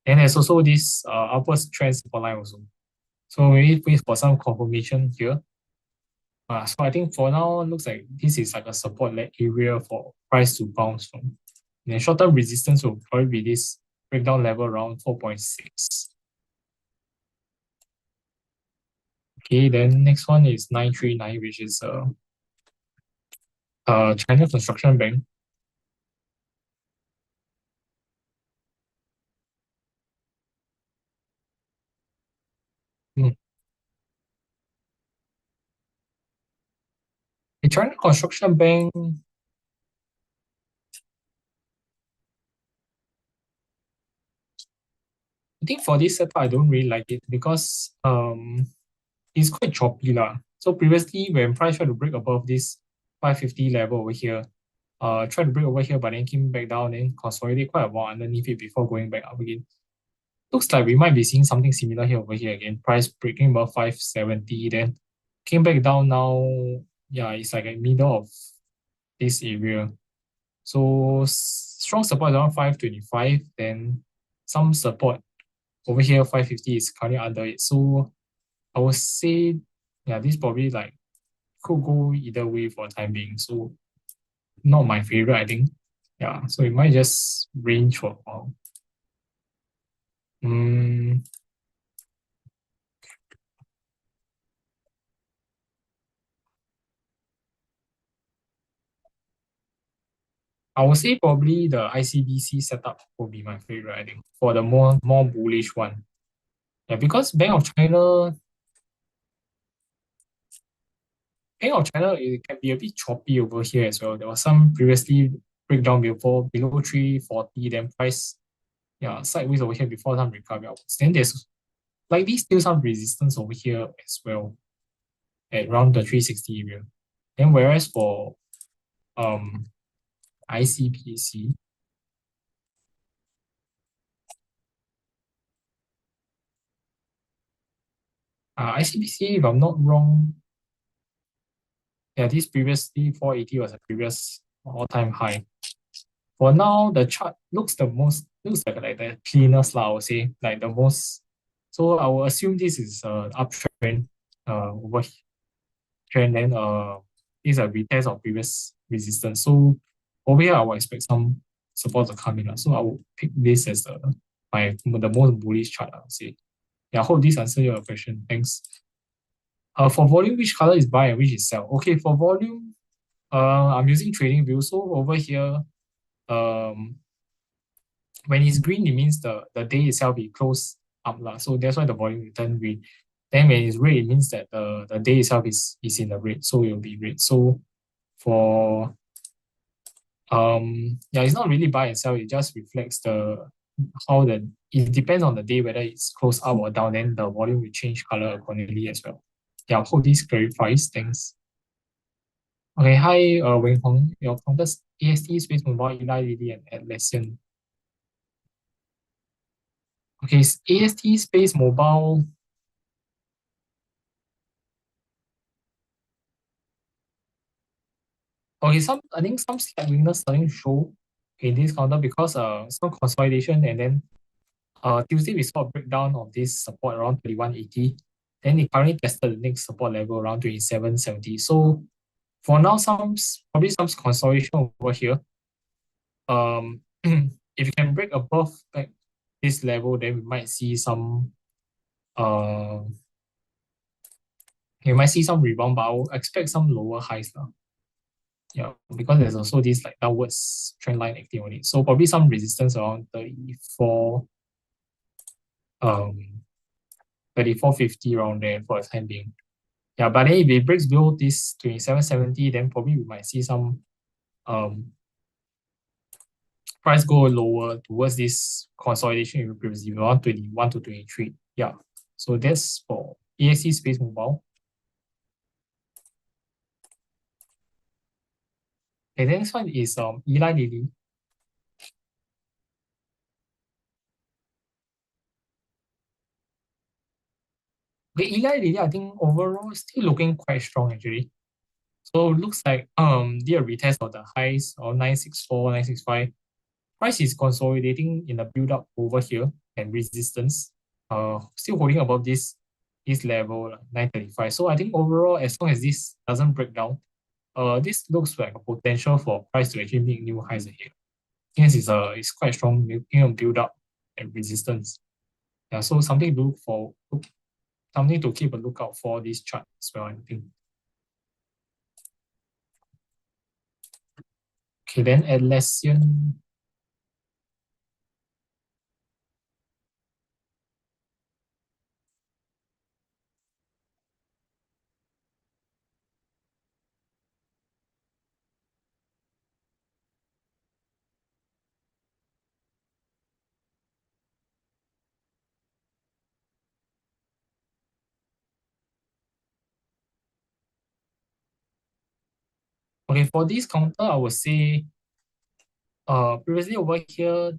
And there's also this upwards trend support line also. So maybe wait for some confirmation here. So I think for now, looks like this is like a support area for price to bounce from. And then short-term resistance will probably be this breakdown level around 4.6. Okay, then next one is 939, which is China Construction Bank. Hmm. The China Construction Bank, I think for this setup, I don't really like it because it's quite choppy lah. So previously, when price tried to break above this 550 level over here, tried to break over here, but then came back down and consolidate quite a while underneath it before going back up again. Looks like we might be seeing something similar here over here again. Price breaking above 570, then came back down now, yeah, it's like a middle of this area. So strong support is around 525, then some support over here 550 is currently under it. So I would say, yeah, this probably like could go either way for the time being. So not my favorite, I think. Yeah, so it might just range for a while. Mm, I would say probably the ICBC setup will be my favorite, I think, for the more bullish one. Yeah, because Bank of China, it can be a bit choppy over here as well. There was some previously breakdown before below 340, then price, yeah, sideways over here before some recovery outwards. Then there's likely still some resistance over here as well at around the 360 area. Then whereas for um ICBC, ICBC, if I'm not wrong, yeah, this previously 480 was a previous all-time high. For now, the chart looks like the cleanest lah, I would say, like the most. So I will assume this is uptrend, over trend, then this is a retest of previous resistance. So over here, I will expect some support to come in lah. So I will pick this as the most bullish chart, I would say. Yeah, I hope this answers your question. Thanks. For volume, which color is buy and which is sell? Okay, for volume, I'm using trading view. So over here, um, when it's green, it means the day itself it close up lah. So that's why the volume will turn green. Then when it's red, it means that the day itself is in the red, so it will be red. So for yeah, it's not really buy and sell. It just reflects the how the it depends on the day whether it's close up or down. Then the volume will change color accordingly as well. Yeah, I hope this clarifies. Thanks. Okay, hi, Wing Hong. Your counters AST, Space Mobile, Eli Lilly, and Atlassian. Okay, AST, Space Mobile. Okay, I think some slight weakness starting to show in this counter because some consolidation, and then Tuesday we saw a breakdown of this support around 2180. Then it currently tested the next support level around 2770. So for now, probably some consolidation over here. If you can break above like this level, then we might see some uh you might see some rebound, but I will expect some lower highs now. Yeah, because there's also this like downwards trend line acting on it. So probably some resistance around 34, um 3450 around there for the time being. Yeah, but then if it breaks below this 2770, then probably we might see some um price go lower towards this consolidation in previously around 21 to 23. Yeah. So that's for ESC Space Mobile. And then next one is Eli Lilly. Okay, Eli Lilly, I think overall still looking quite strong actually. So looks like the retest of the highs of 964, 965. Price is consolidating in a build up over here and resistance. Still holding above this level like 935. So I think overall, as long as this doesn't break down, this looks like a potential for price to actually make new highs ahead. Hence it's quite strong build up and resistance. Yeah, so something to keep a lookout for this chart as well, I think. Okay, then Atlassian. Okay, for this counter, I would say previously over here,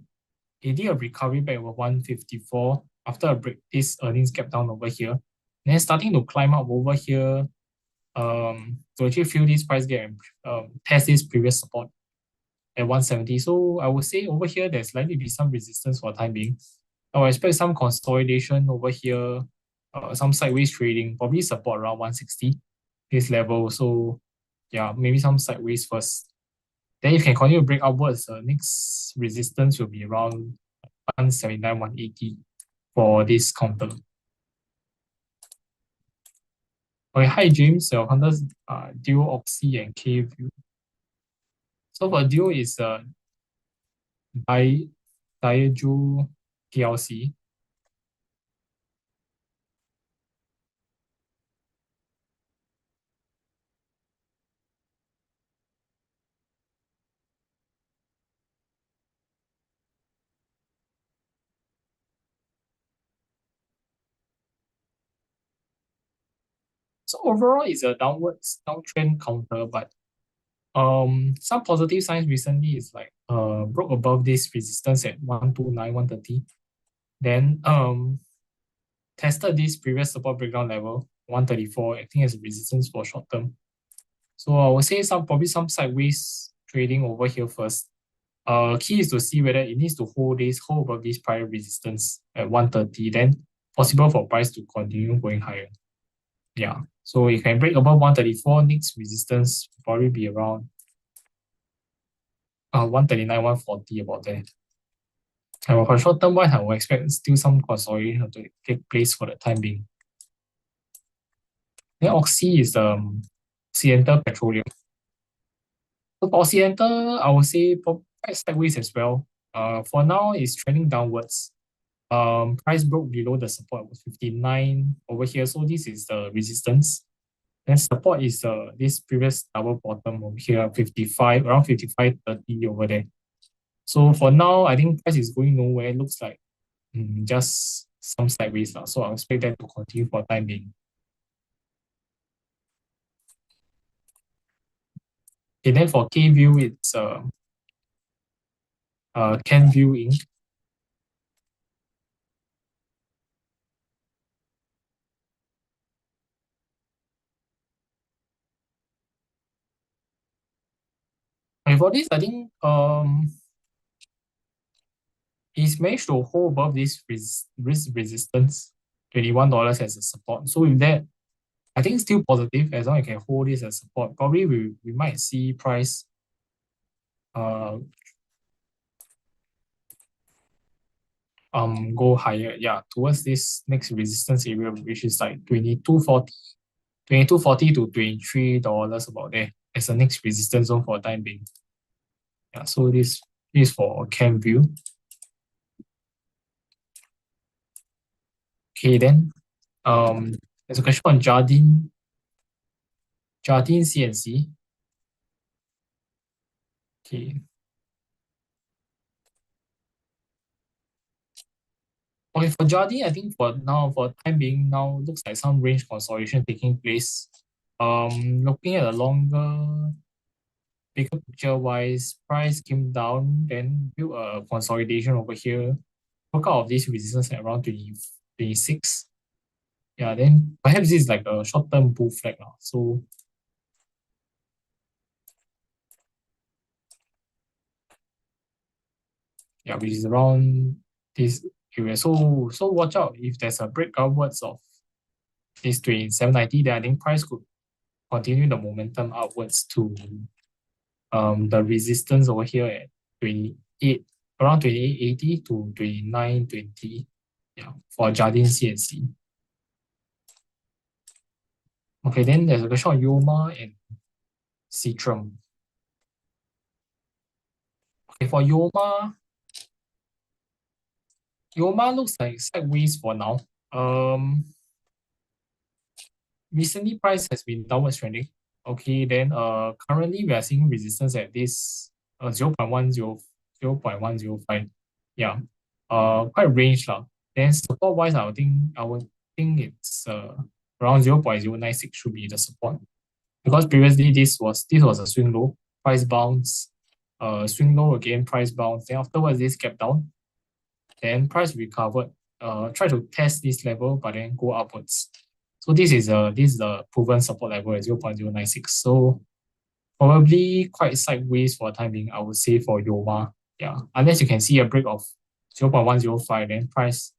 it did a recovery back over 154 after a break. This earnings gap down over here. Then starting to climb up over here to actually fill this price gap and test this previous support at 170. So I would say over here there's likely to be some resistance for the time being. I would expect some consolidation over here, some sideways trading, probably support around 160, this level. So yeah, maybe some sideways first. Then you can continue to break upwards. Next resistance will be around 179, 180 for this counter. Okay, hi James. Your counters Duo, Oxy, and K-View. So for Duo is Diageo PLC. So overall, it's a downtrend counter, but some positive signs recently is like broke above this resistance at 129, 130. Then tested this previous support breakdown level, 134, acting as a resistance for short term. So I would say probably some sideways trading over here first. Key is to see whether it needs to hold above this prior resistance at 130, then possible for price to continue going higher. Yeah. So you can break above 134, next resistance will probably be around 139, 140 about there. And for short term one, I will expect still some consolidation to take place for the time being. Then Oxy is Occidental Petroleum. So for Occidental, I would say quite sideways as well. For now, it's trending downwards. Price broke below the support was 59 over here. So this is the resistance. Then support is this previous double bottom over here, 55, around 55.30 over there. So for now, I think price is going nowhere. It looks like just some sideways. So I expect that to continue for time being. Okay, then for K-View, it's CanView Inc. And for this, I think he's managed to hold above this risk resistance, $21 as a support. So with that, I think still positive as long as you can hold this as support. Probably we might see price go higher, yeah, towards this next resistance area, which is like 22.40 to $23 about there as the next resistance zone for the time being. Yeah, so this is for CanView. Okay, then there's a question on Jardine CNC. Okay. Okay, for Jardine, I think for the time being, now looks like some range consolidation taking place. Looking at a longer, bigger picture wise, price came down, then built a consolidation over here. Broke out of this resistance at around 26. Yeah, then perhaps this is like a short-term bull flag now. So yeah, which is around this area. So watch out if there's a break upwards of this 27.90, then I think price could continue the momentum upwards to the resistance over here at 28, around 28.80 to 29.20. Yeah, for Jardine CNC. Okay, then there's a question on Yoma and Citrum. Okay, for Yoma looks like sideways for now. Recently price has been downwards trending. Okay, then currently we are seeing resistance at this 0.105. Yeah. Quite range lah. Then support wise, I would think it's around 0.096 should be the support. Because previously this was a swing low, price bounce, swing low again, price bounce. Then afterwards this kept down. Then price recovered, try to test this level, but then go upwards. So this is the proven support level at 0.096. So probably quite sideways for the time being, I would say for Yoma. Yeah. Unless you can see a break of 0.105, then price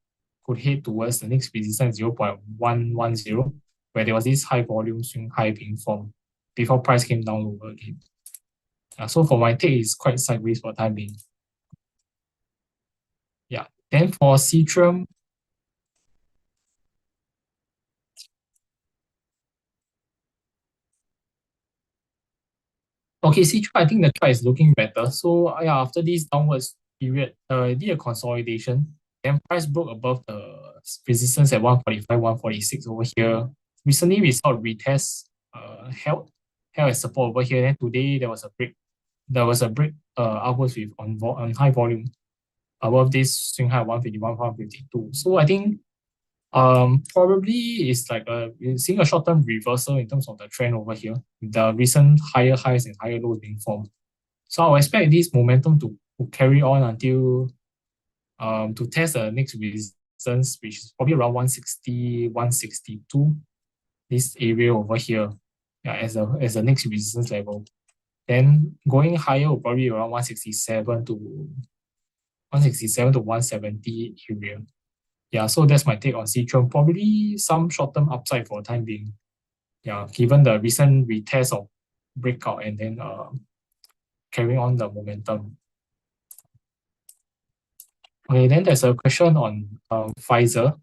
could head towards the next resistance 0.110, where there was this high volume swing high being formed before price came down lower again. So for my take, it's quite sideways for the time being. Yeah. Then for Citrum, okay, Citrum, I think the chart is looking better. So yeah, after this downwards period, it did a consolidation. Then price broke above the resistance at 145, 146 over here. Recently, we saw a retest held as support over here. Then today there was a break. There was a break upwards with on high volume above this swing high 151, 152. So I think probably it's like we're seeing a short-term reversal in terms of the trend over here, with the recent higher highs and higher lows being formed. So I'll expect this momentum to carry on until to test the next resistance, which is probably around 160, 162, this area over here, yeah, as the next resistance level. Then going higher will probably around 167 to 170 area. Yeah, so that's my take on Citron. Probably some short-term upside for the time being. Yeah, given the recent retest of breakout and then carrying on the momentum. Okay, then there's a question on Pfizer.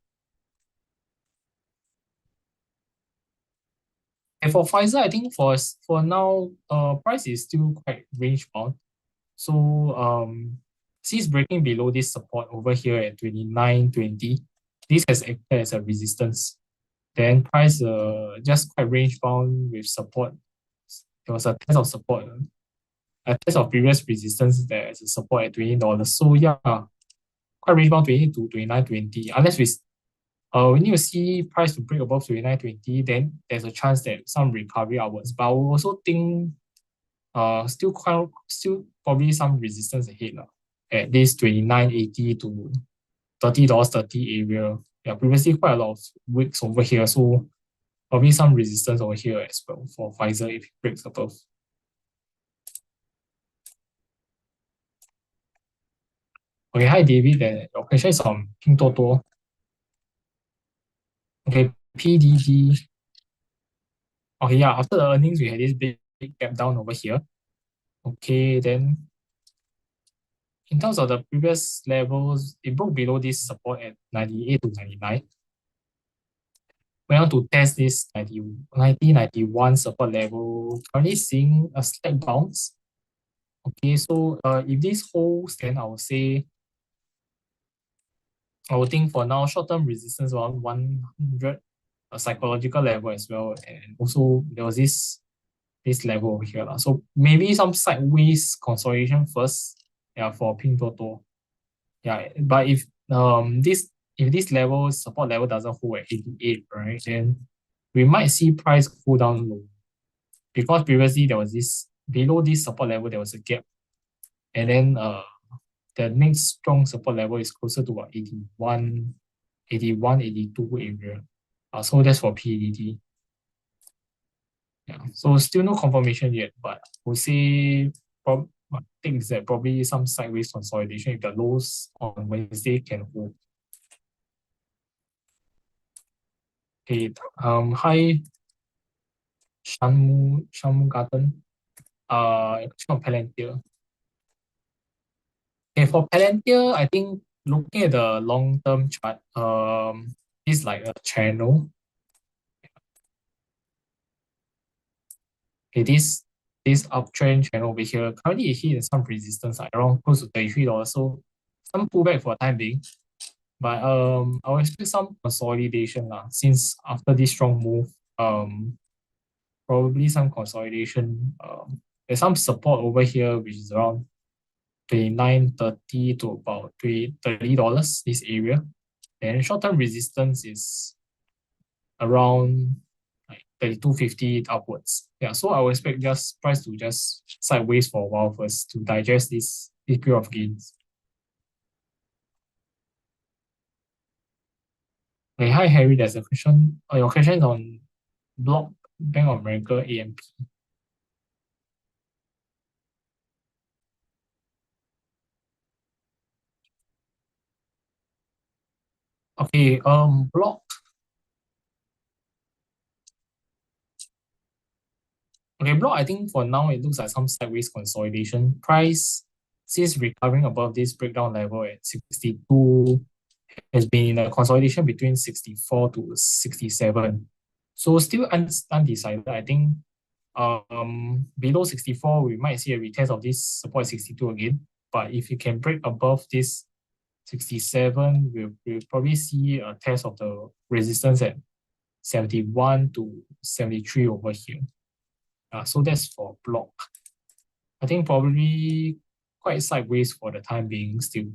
And for Pfizer, I think for now, price is still quite range bound. So since breaking below this support over here at 29.20, this has acted as a resistance. Then price just quite range bound with support. There was a test of support, a test of previous resistance there as a support at $20. So yeah, quite range bound 20 to 29.20. Unless we need to see price to break above 29.20, then there's a chance that some recovery outwards. But I will also think still probably some resistance ahead at this 29.80 to $30.30 area. Yeah, previously quite a lot of wicks over here, so probably some resistance over here as well for Pfizer if it breaks above. Okay, hi David. Your question is on Pinduoduo. Okay, PDD. Okay, yeah, after the earnings, we had this big gap down over here. Okay, then in terms of the previous levels, it broke below this support at 98 to 99. Went on to test this 90, 91 support level. Currently seeing a slight bounce. Okay, so if this holds, then I would think for now, short-term resistance around 100, a psychological level as well. And also there was this level over here. So maybe some sideways consolidation first, yeah, for Pinduoduo. Yeah, but if this level support level doesn't hold at 88, right, then we might see price go down low. Because previously there was this below this support level, there was a gap. And then the next strong support level is closer to about 81, 81, 82 area. So that's for PDD. Yeah. So still no confirmation yet, but we'll say I think that probably some sideways consolidation if the lows on Wednesday can hold. Okay. Hi, Shamu Garden. Question on Palantir. Okay, for Palantir, I think looking at the long-term chart, it's like a channel. Okay, this uptrend channel over here, currently it hit some resistance like around close to $33. So some pullback for the time being. But I will expect some consolidation since after this strong move, probably some consolidation. There's some support over here which is around 29.30 to about $30 this area. Then short-term resistance is around like 32.50 upwards. Yeah, so I will expect just price to just sideways for a while first to digest this period of gains. Okay, hi Harry, there's a question. Your question is on Block Bank of America AMP. Okay, Block. Okay, Block. I think for now it looks like some sideways consolidation. Price since recovering above this breakdown level at 62 has been in a consolidation between 64 to 67. So still undecided. I think below 64 we might see a retest of this support 62 again. But if you can break above this 67, we'll probably see a test of the resistance at 71 to 73 over here. So that's for block. I think probably quite sideways for the time being still.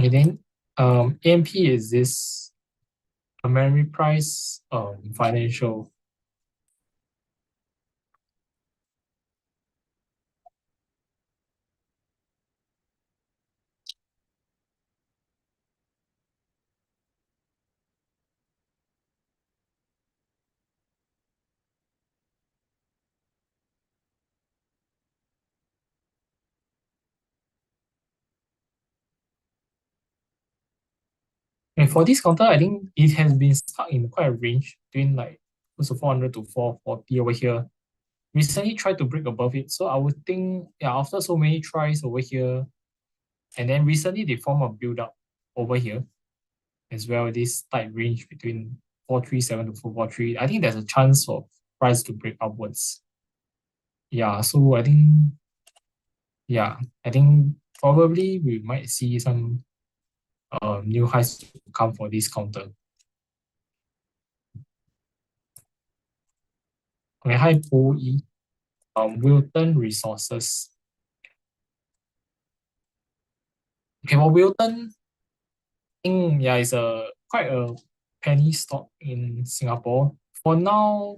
Okay, then AMP is this a memory price financial. And for this counter, I think it has been stuck in quite a range between like close to 400 to 440 over here. Recently tried to break above it. So I would think, yeah, after so many tries over here, and then recently they form a build up over here as well, this tight range between 437 to 443. I think there's a chance of price to break upwards. Yeah, so I think probably we might see some new highs to come for this counter. Okay, hi OE, Wilton Resources. Okay, well, Wilton, I think yeah, it's a quite a penny stock in Singapore. For now,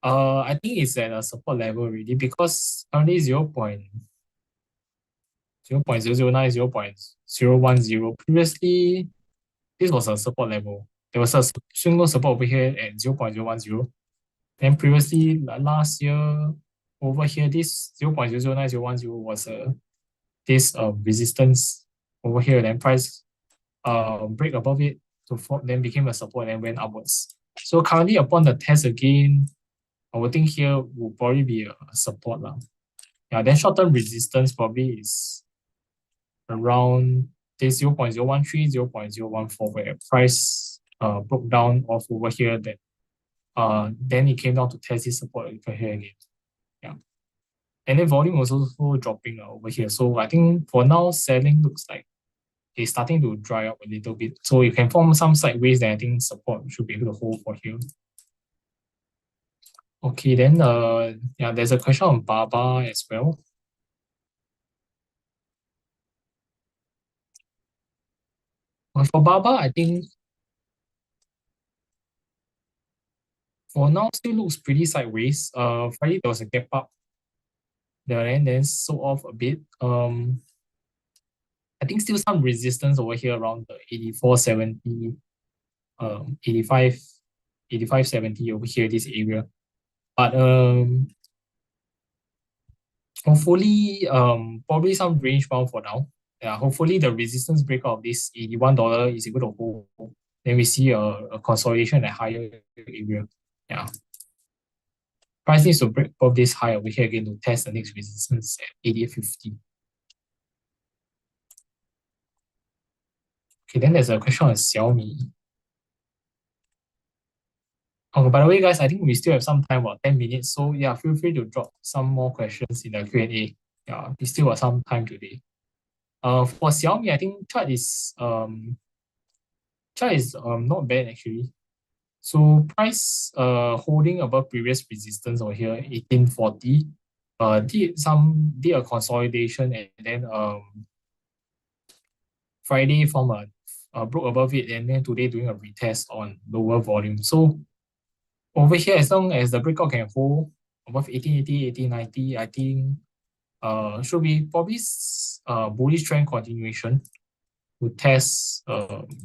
I think it's at a support level already because currently 0.009, 0.010. Previously, this was a support level. There was a swing low support over here at 0.010. Then previously, last year, over here, this 0.009, 0.10 was this resistance over here. Then price break above it to fall, then became a support and went upwards. So currently, upon the test again, I would think here will probably be a support lah. Yeah, then short-term resistance probably is around this 0.013, 0.014, where price broke down off over here. Then it came down to test this support over here again. Yeah. And then volume was also dropping over here. So I think for now, selling looks like it's starting to dry up a little bit. So you can form some sideways, then I think support should be able to hold for here. Okay, then yeah, there's a question on Baba as well. For Baba, I think for now still looks pretty sideways. Friday there was a gap up there and then sold off a bit. I think still some resistance over here around the 84.70, 85, 85.70 over here, this area. But hopefully probably some range bound for now. Yeah, hopefully the resistance breakout of this $81 is able to hold. Then we see a consolidation at higher area. Yeah. Price needs to break above this high over here again to test the next resistance at 88.50. Okay, then there's a question on Xiaomi. Oh, by the way, guys, I think we still have some time, about 10 minutes. So yeah, feel free to drop some more questions in the Q&A. Yeah, we still got some time today. For Xiaomi, I think chart is not bad actually. So price holding above previous resistance over here, 1840. Did a consolidation and then Friday from broke above it and then today doing a retest on lower volume. So over here, as long as the breakout can hold above 1880, 1890, I think should be probably bullish trend continuation to test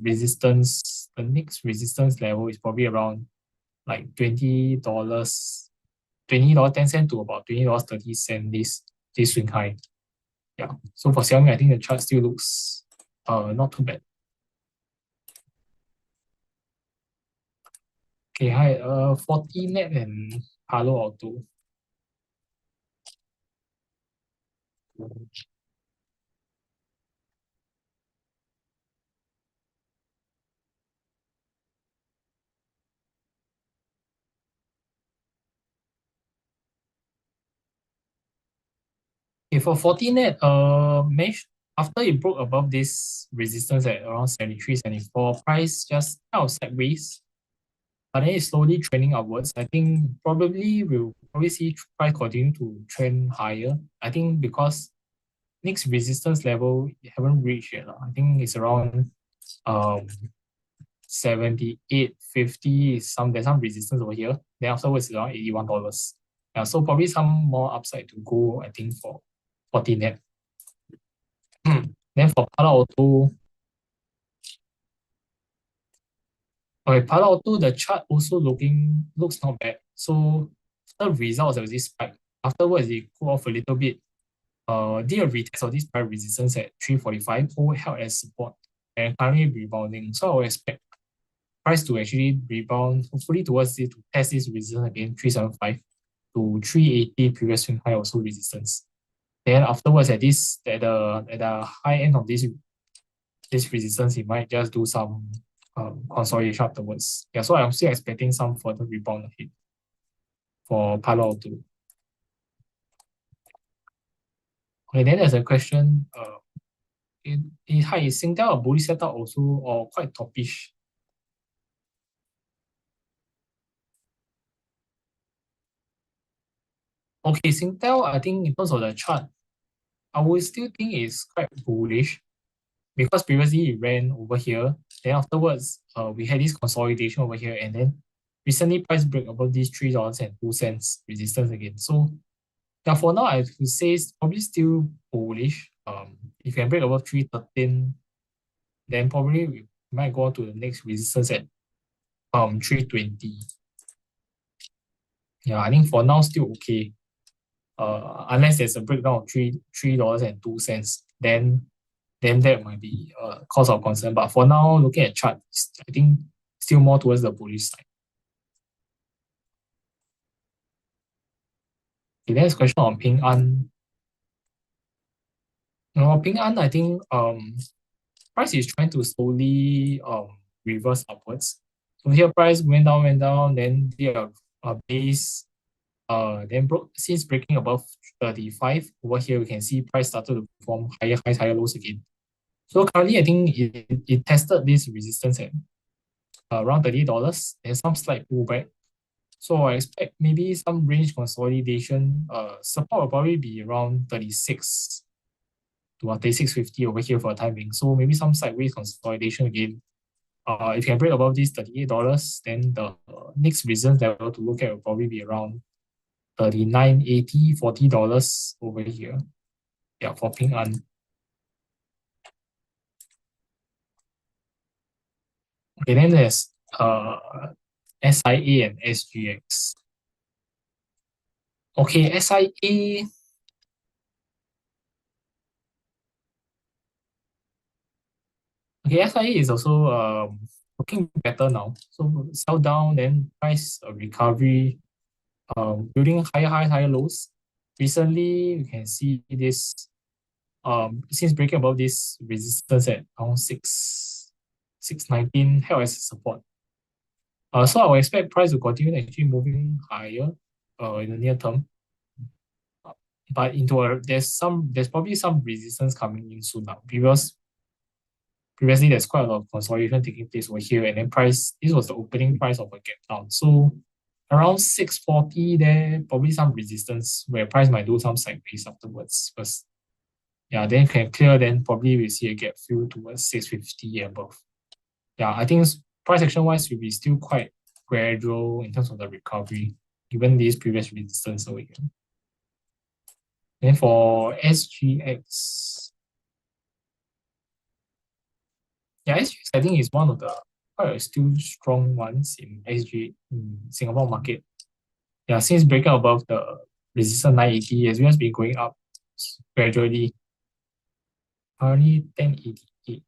resistance. The next resistance level is probably around like $20.10 to about $20.30 this swing high. Yeah. So for Xiaomi, I think the chart still looks not too bad. Okay, hi. 40net and Palo Alto. Okay, for 40net, mesh after it broke above this resistance at around 73, 74, price just kind of sideways, but then it's slowly trending upwards. I think we'll probably see price continue to trend higher. I think because next resistance level it haven't reached yet. I think it's around um 78.50. There's some resistance over here. Then afterwards it's around $81. Yeah, so probably some more upside to go, I think, for 40net. Then for Palo Alto, okay, Palo Alto, the chart also looks not bad. So the results of this spike, afterwards it cool off a little bit. Did a retest of this price resistance at 345, held as support and currently rebounding. So I would expect price to actually rebound, hopefully towards it to test this resistance again, 375 to 380 previous swing high also resistance. Then afterwards at the high end of this resistance, it might just do some consolidation afterwards. Yeah, so I'm still expecting some further rebound ahead for Palo Alto. Okay, then there's a question. Hi, is Singtel a bullish setup also or quite topish? Okay, Singtel, I think in terms of the chart, I would still think it's quite bullish because previously it ran over here. Then afterwards, we had this consolidation over here, and then recently price break above these $3.02 resistance again. So yeah, for now, I would say it's probably still bullish. If you can break above 313, then probably we might go on to the next resistance at 320. Yeah, I think for now still okay. Unless there's a breakdown of $3.02, then that might be a cause of concern. But for now, looking at chart, I think still more towards the bullish side. The next question on Ping An. Ping An, I think price is trying to slowly reverse upwards. So here price went down, then the base then since breaking above 35 over here, we can see price started to form higher highs, higher lows again. So currently, I think it tested this resistance at around $30. There's some slight pullback. So I expect maybe some range consolidation. Support will probably be around 36 to 36.50 over here for a timing. So maybe some sideways consolidation again. If you can break above this $38, then the next resistance level to look at will probably be around 39.80, $40 over here. Yeah, for Ping An. Okay, then there's SIA and SGX. Okay, SIA. Okay, SIA is also looking better now. So sell down, then price recovery, building higher highs, higher lows. Recently, you can see this since breaking above this resistance at around 619 held as support. So I will expect price to continue actually moving higher in the near term. But there's probably some resistance coming in soon now. Previously there's quite a lot of consolidation taking place over here, and then this was the opening price of a gap down. So around 640 there, probably some resistance where price might do some sideways afterwards. Because yeah, then can clear, then probably we see a gap fill towards 650 and above. Yeah, I think price action wise will be still quite gradual in terms of the recovery, given these previous resistance over here. Then for SGX, yeah, SGX I think is one of the quite a still strong ones in SG in Singapore market. Yeah, since breaking above the resistance 980, as well as been going up gradually. Currently 1088.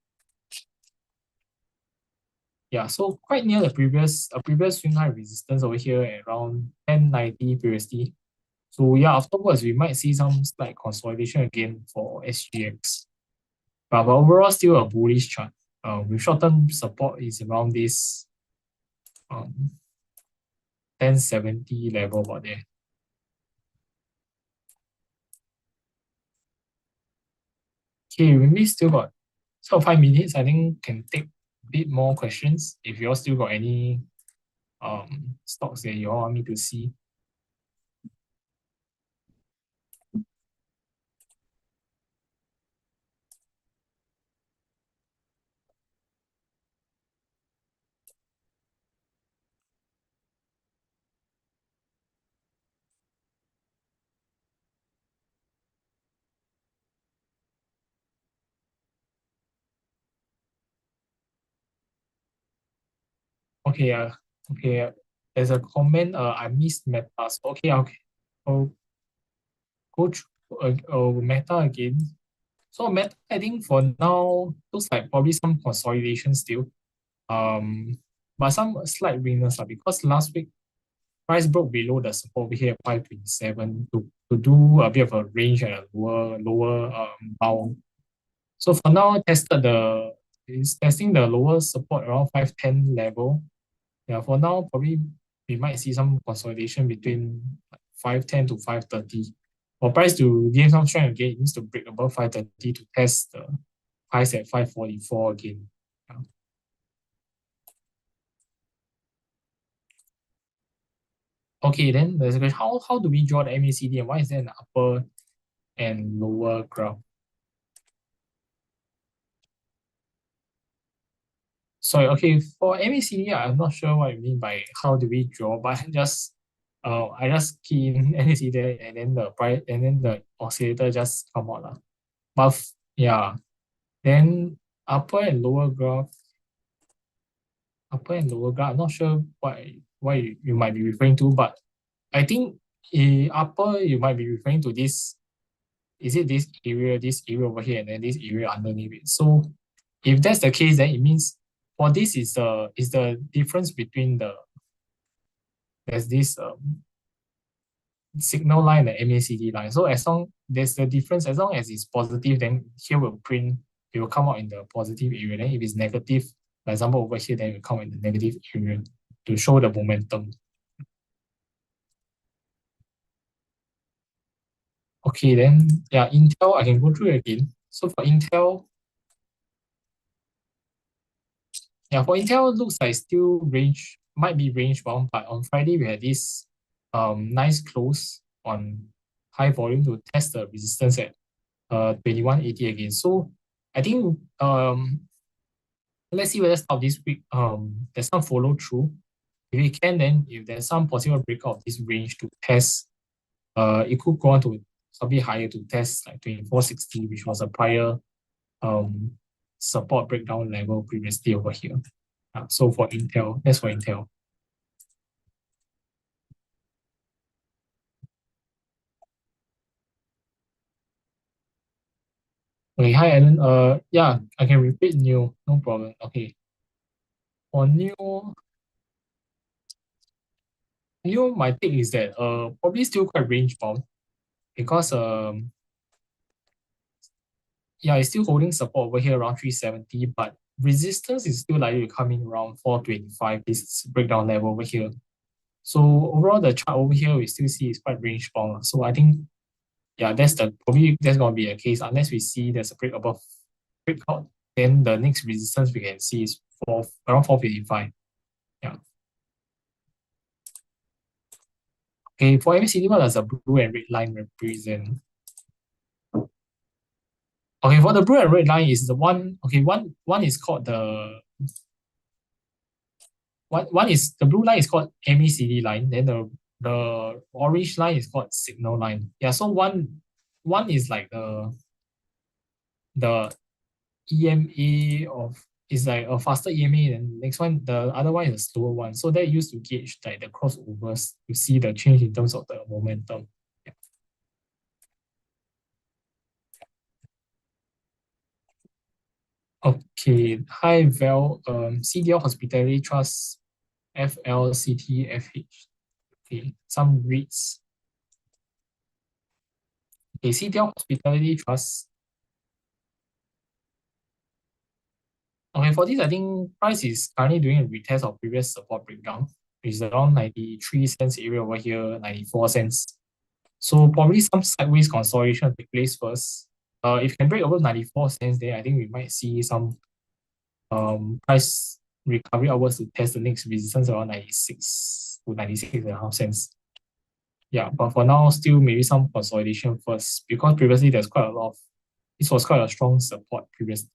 Yeah, so quite near the previous swing high resistance over here at around 1090 previously. So yeah, afterwards we might see some slight consolidation again for SGX. But overall still a bullish chart. With short-term support is around this 1070 level about there. Okay, we may still got 5 minutes. I think can take a bit more questions if you all still got any stocks that you all want me to see. Okay, okay. There's a comment. I missed Meta. So, okay, okay. I'll go through Meta again. So Meta, I think for now looks like probably some consolidation still. But some slight weakness because last week price broke below the support over here 527 to do a bit of a range and a lower bound. So for now, it's testing the lower support around 510 level. Yeah, for now, probably we might see some consolidation between 510 to 530. For price to gain some strength again, it needs to break above 530 to test the price at 544 again. Yeah. Okay, then there's a question, how do we draw the MACD and why is there an upper and lower graph? Sorry, okay, for MACD, I'm not sure what you mean by how do we draw, but I just key in MACD there and then the price and then the oscillator just come out. But yeah, then upper and lower graph, I'm not sure what you might be referring to, but I think upper you might be referring to this, is it this area over here, and then this area underneath it. So if that's the case, then it means for this is the difference between there's this signal line and the MACD line. So as long there's the difference, as long as it's positive, then here it will come out in the positive area. Then if it's negative, for example over here, then it will come in the negative area to show the momentum. Okay, then yeah, Intel, I can go through it again. So for Intel, yeah, for Intel, looks like still might be range bound, but on Friday we had this nice close on high volume to test the resistance at 2180 again. So I think let's see whether start this week there's some follow through. If we can, then if there's some possible breakout of this range to test, it could go on to a bit higher to test like 2460, which was a prior um support breakdown level previously over here. So for Intel, that's for Intel. Okay, hi Alan. Yeah, I can repeat new, no problem. Okay, for new, my take is that probably still quite range bound because yeah, it's still holding support over here around 370, but resistance is still likely to come in around 425, this breakdown level over here. So overall, the chart over here we still see is quite range bound. So I think yeah, probably that's gonna be a case unless we see there's a breakout, then the next resistance we can see is around 455. Yeah. Okay, for MACD, what does the blue and red line represent? Okay, for the blue and red line is the one. Okay, one is called one is the blue line is called MACD line. Then the orange line is called signal line. Yeah, so one one is like the EMA of is like a faster EMA, and next one, the other one is a slower one. So that used to gauge like the crossovers to see the change in terms of the momentum. Yeah. Okay. Hi Val. CDL Hospitality Trust FLCTFH. Okay. Some REITs. Okay, CDL Hospitality Trust. Okay, for this, I think price is currently doing a retest of previous support breakdown, which is around 93 cents area over here, 94 cents. So probably some sideways consolidation will take place first. If you can break over 94 cents, then I think we might see some price recovery hours to test the next resistance around 96 to 96.5 cents. Yeah, but for now, still maybe some consolidation first because previously there's quite a lot of this was quite a strong support previously.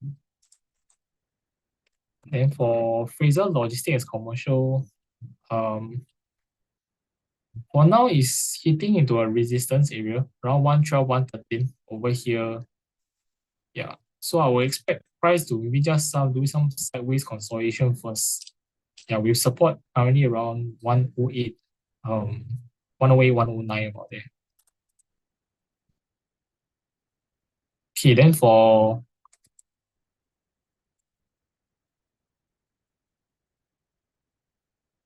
Then for Fraser Logistics and Commercial, um, for now is hitting into a resistance area around 112, 113 over here. Yeah. So I will expect price to maybe just do some sideways consolidation first. Yeah, with support currently around 108, 108, 109 about there. Okay, then for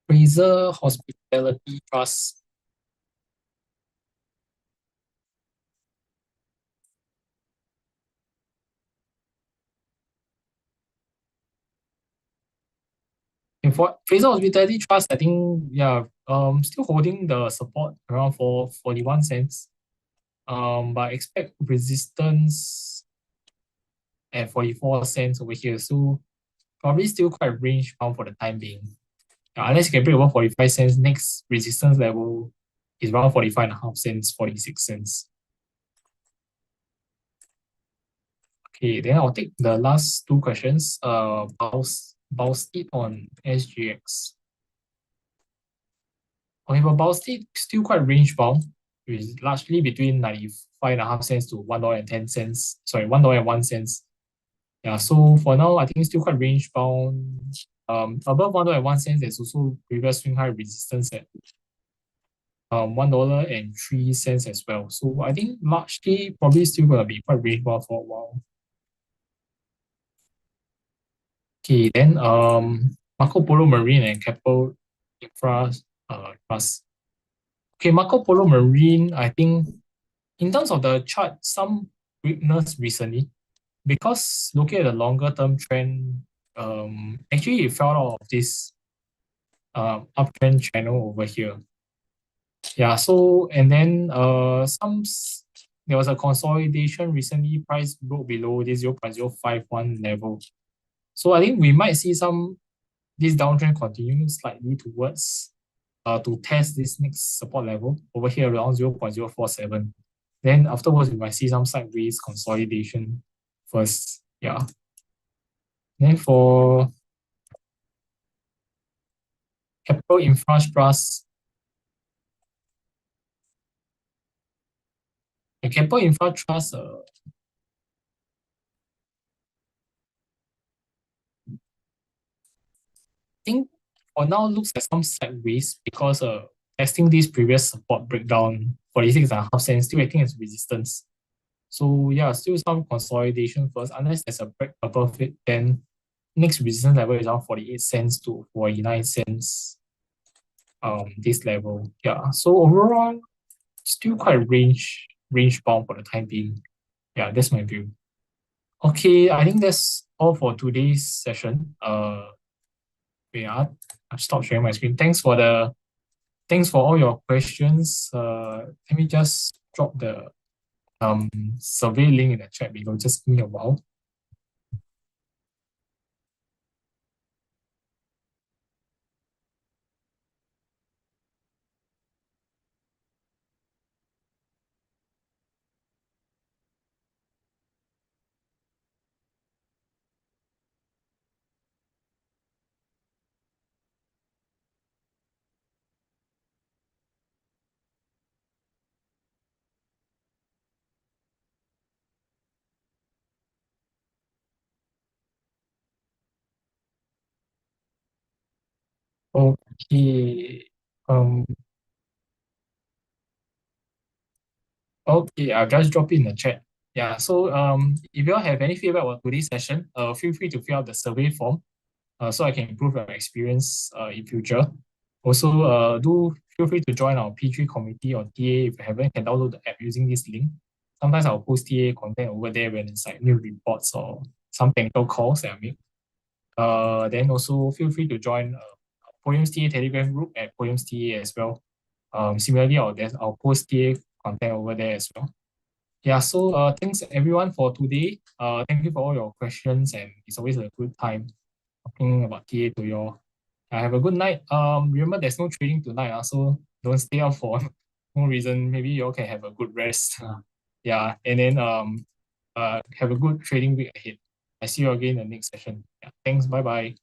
Fraser Hospitality Trust, and for Fraser Hospitality Trust, I think yeah, still holding the support around for 41 cents. But I expect resistance at 44 cents over here. So probably still quite range bound for the time being. Unless you can break above 45 cents, next resistance level is around 45.5 cents, 46 cents. Okay, then I'll take the last two questions. Bousted on SGX. Okay, but Bousted still quite range bound, which is largely between 95.5 cents to $1.10. Sorry, $1.01. Yeah, so for now, I think it's still quite range bound. Above $1.01, there's also previous swing high resistance at $1.03 as well. So I think largely probably still gonna be quite range bound for a while. Okay, then Marco Polo Marine and Capital Infra Trust. Okay, Marco Polo Marine, I think in terms of the chart, some weakness recently because looking at the longer term trend, actually it fell out of this uptrend channel over here. Yeah, so and then there was a consolidation recently, price broke below this 0.051 level. So I think we might see this downtrend continue slightly towards to test this next support level over here around 0.047. Then afterwards we might see some sideways consolidation first. Yeah. Then for Capital Infrastructure, the Capital Infra Trust, think for now looks like some sideways because testing this previous support breakdown 46.5 cents, still acting as resistance. So yeah, still some consolidation first. Unless there's a break above it, then next resistance level is around 48 cents to 49 cents. This level. Yeah. So overall, still quite range bound for the time being. Yeah, that's my view. Okay, I think that's all for today's session. Yeah, I've stopped sharing my screen. Thanks for all your questions. Let me just drop the survey link in the chat below. Just give me a while. Okay. Um, okay, I'll just drop it in the chat. Yeah, so if you all have any feedback about today's session, feel free to fill out the survey form so I can improve your experience in future. Also, do feel free to join our P3 community on TA. If you haven't, can download the app using this link. Sometimes I'll post TA content over there when it's like new reports or some technical calls that I make. Then also feel free to join Podium's TA Telegram group at Podium's TA as well. Similarly, I'll post TA content over there as well. Yeah, so thanks everyone for today. Thank you for all your questions, and it's always a good time talking about TA to you all. Have a good night. Remember there's no trading tonight, so don't stay up for no reason. Maybe you all can have a good rest. Yeah, and then have a good trading week ahead. I see you again in the next session. Yeah, thanks. Bye bye.